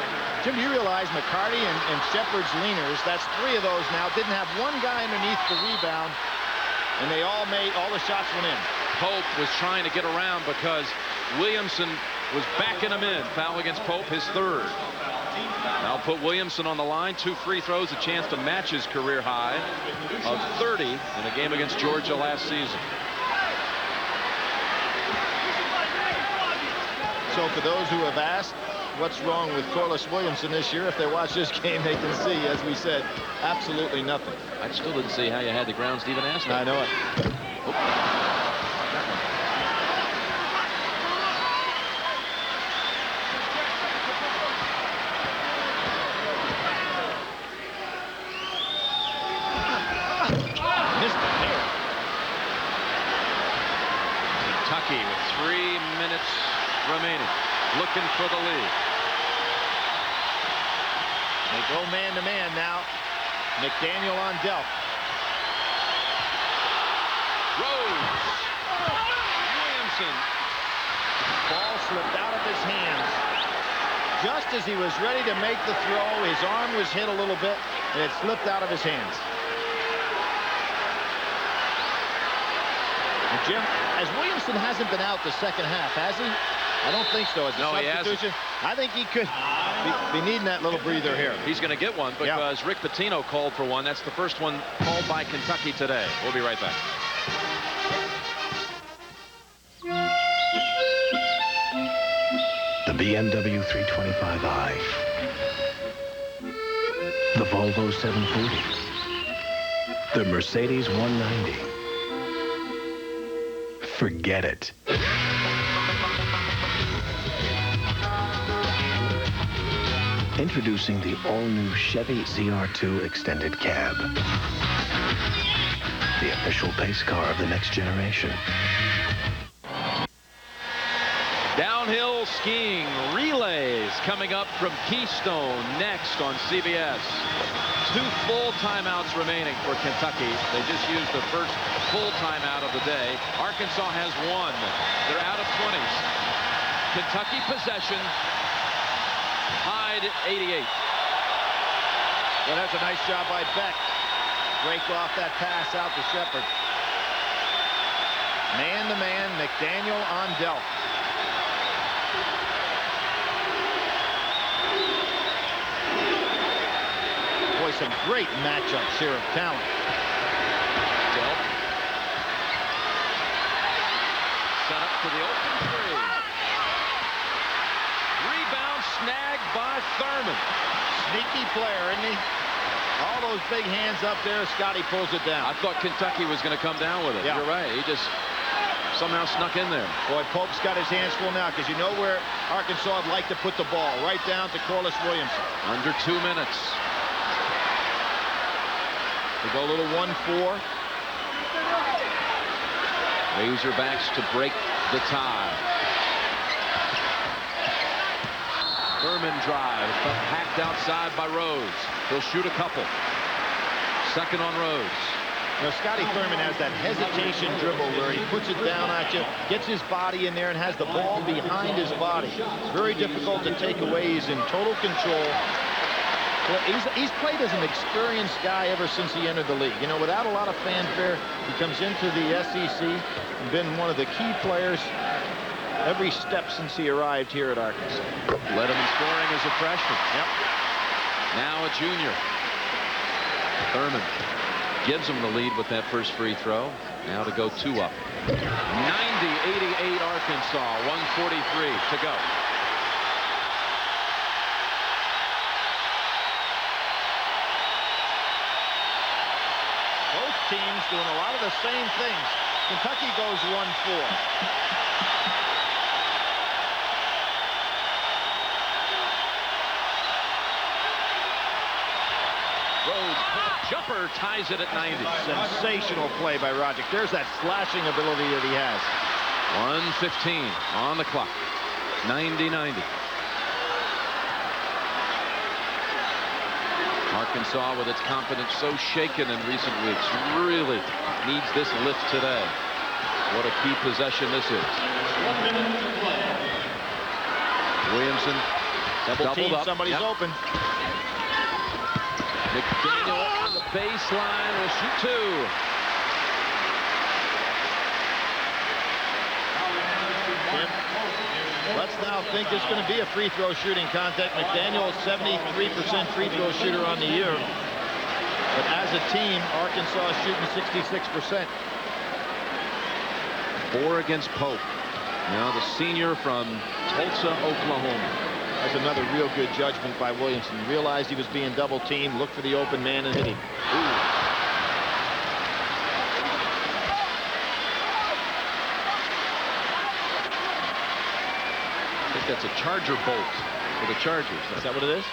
Jim, do you realize McCarty and Shepard's leaners, that's 3 of those now, didn't have one guy underneath the rebound, and they all the shots went in. Pope was trying to get around because Williamson was backing him in. Foul against Pope, his 3rd. Now put Williamson on the line. 2 free throws, a chance to match his career high of 30 in a game against Georgia last season. So for those who have asked what's wrong with Corliss Williamson this year, if they watch this game, they can see, as we said, absolutely nothing. I still didn't see how you had the grounds to even ask that. I know it. Oh. Kentucky with 3 minutes remaining, looking for the lead. They go man-to-man now. McDaniel on Delk. Rose. Williamson. Ball slipped out of his hands. Just as he was ready to make the throw, his arm was hit a little bit, and it slipped out of his hands. And Jim, as Williamson hasn't been out the second half, has he? I don't think so. As a substitution, I think he could be needing that little breather here. He's going to get one because Rick Pitino called for one. That's the first one called by Kentucky today. We'll be right back. The BMW 325i. The Volvo 740. The Mercedes 190. Forget it. Introducing the all-new Chevy ZR2 Extended Cab. The official pace car of the next generation. Downhill skiing relays coming up from Keystone next on CBS. 2 full timeouts remaining for Kentucky. They just used the first full timeout of the day. Arkansas has 1. They're out of 20s. Kentucky possession. Hyde 88. Well, that's a nice job by Beck. Break off that pass out to Shepard. Man-to-man, McDaniel on Delk. Boy, some great matchups here of talent. Delk. Set up to the open 3. Rebound snagged by Thurman. Sneaky player, isn't he? All those big hands up there, Scotty pulls it down. I thought Kentucky was going to come down with it. Yeah. You're right. He just somehow snuck in there. Boy, Pope's got his hands full now because you know where Arkansas would like to put the ball. Right down to Corliss Williamson. Under 2 minutes. They go a little 1-4. Razorbacks to break the tie. Thurman drive, but hacked outside by Rhodes. He'll shoot a couple. Second on Rhodes. You know, Scotty Thurman has that hesitation dribble where he puts it down at you, gets his body in there, and has the ball behind his body. Very difficult to take away. He's in total control. He's played as an experienced guy ever since he entered the league. You know, without a lot of fanfare, he comes into the SEC and been one of the key players every step since he arrived here at Arkansas. Led him in scoring as a freshman. Yep. Now a junior. Thurman gives him the lead with that first free throw. Now to go 2 up. 90-88 Arkansas. 1:43 to go. Both teams doing a lot of the same things. Kentucky goes 1-4. Rhodes, jumper, ties it at 90. Sensational play by Roderick. There's that slashing ability that he has. 1:15 on the clock. 90-90. Arkansas, with its confidence so shaken in recent weeks, really needs this lift today. What a key possession this is. Williamson doubled up. Somebody's open. McDaniel on the baseline will shoot 2. Let's now think there's going to be a free throw shooting contest. McDaniel is 73% free throw shooter on the year. But as a team, Arkansas is shooting 66%. 4 against Pope. Now the senior from Tulsa, Oklahoma. That's another real good judgment by Williamson. Realized he was being double teamed, looked for the open man and hit him. I think that's a Charger bolt for the Chargers. Is that what it is?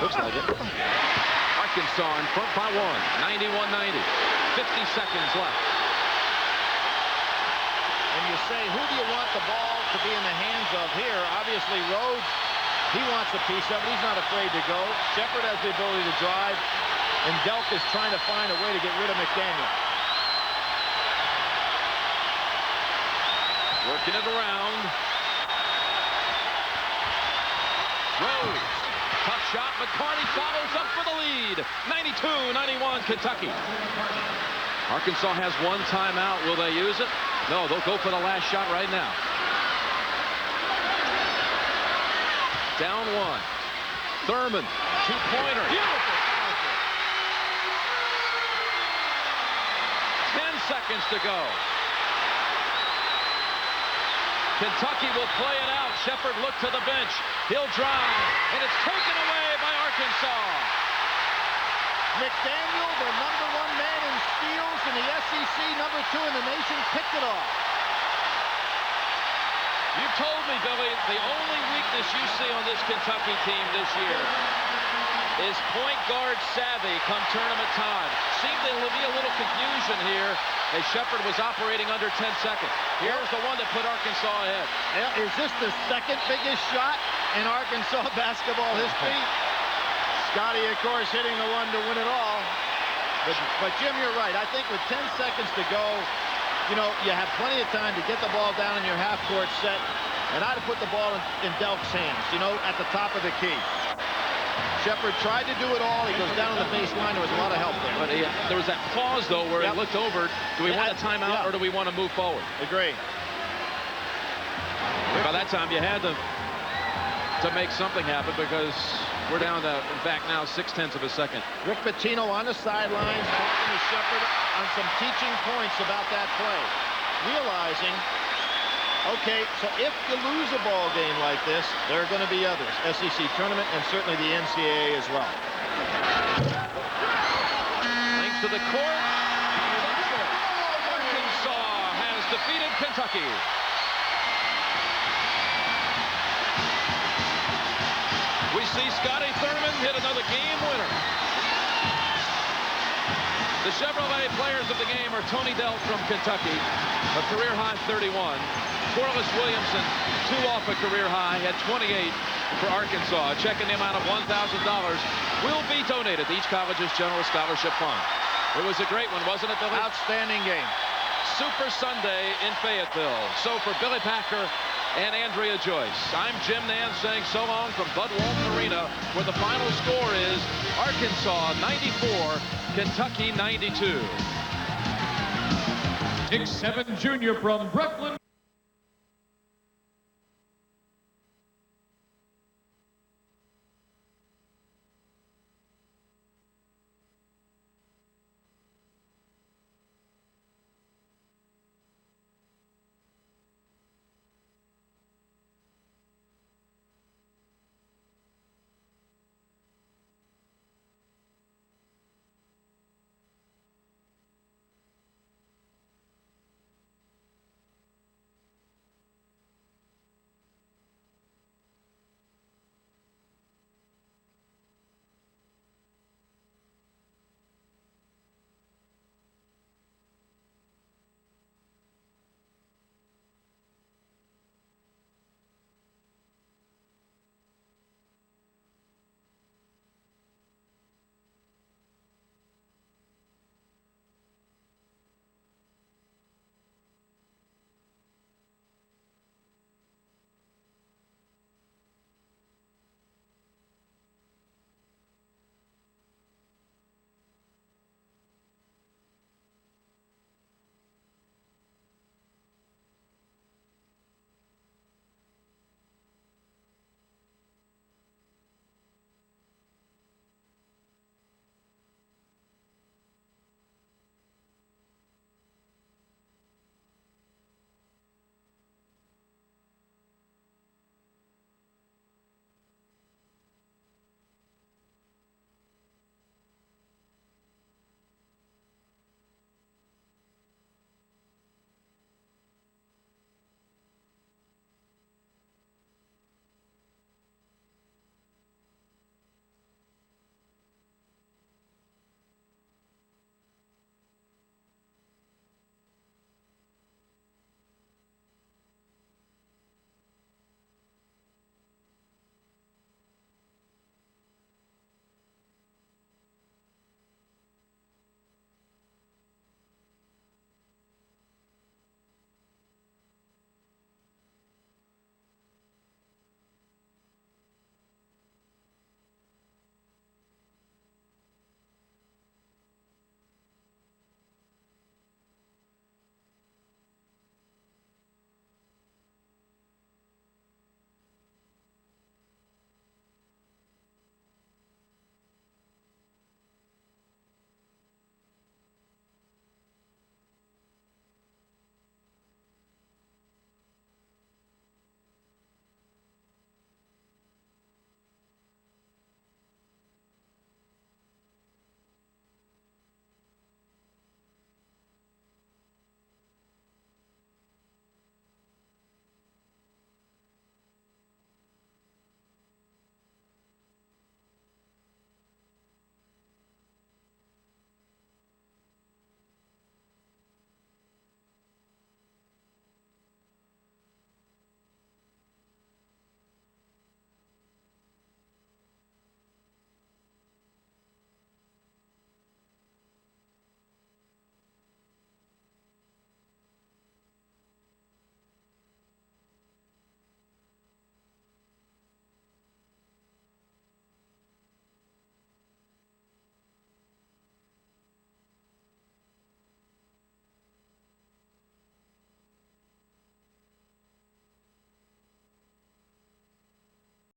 Looks like it. Arkansas in front by 1. 91-90. 50 seconds left. And you say, who do you want the ball to be in the hands of here? Obviously, Rhodes, he wants a piece of it. He's not afraid to go. Shepard has the ability to drive. And Delk is trying to find a way to get rid of McDaniel. Working it around. Rose. Tough shot. McCarty follows up for the lead. 92-91 Kentucky. Arkansas has one timeout. Will they use it? No, they'll go for the last shot right now. Down one. Thurman. Two-pointer. Beautiful. 10 seconds to go. Kentucky will play it out. Shepherd looked to the bench. He'll drive, and it's taken away by Arkansas. McDaniel, the #1 man in steals in the SEC, #2 in the nation, picked it off. You told me, Billy, the only weakness you see on this Kentucky team this year is point guard savvy come tournament time. Seemed to be a little confusion here as Shepherd was operating under 10 seconds. Here's the one that put Arkansas ahead. Is this the second biggest shot in Arkansas basketball history? Scotty, of course, hitting the one to win it all. But Jim, you're right. I think with 10 seconds to go, you know, you have plenty of time to get the ball down in your half-court set. And I'd have put the ball in Delk's hands, you know, at the top of the key. Shepherd tried to do it all. He goes down to the baseline. There was a lot of help there. But there was that pause, though, where he looked over. Do we want a timeout or do we want to move forward? Agree. By that time, you had to make something happen because we're down to, in fact, now 0.6 of a second. Rick Pitino on the sidelines talking to Shepherd on some teaching points about that play. Realizing, okay, so if you lose a ball game like this, there are going to be others. SEC tournament and certainly the NCAA as well. Length to the court. Arkansas has defeated Kentucky. We see Scotty Thurman hit another game winner. The Chevrolet players of the game are Tony Delk from Kentucky, a career-high 31. Corliss Williamson, 2 off a career high, had 28 for Arkansas. A check in the amount of $1,000 will be donated to each college's general scholarship fund. It was a great one, wasn't it, Billy? Outstanding game. Super Sunday in Fayetteville. So for Billy Packer and Andrea Joyce, I'm Jim Nance saying so long from Bud Walton Arena, where the final score is Arkansas 94, Kentucky 92. 6'7" junior from Brooklyn.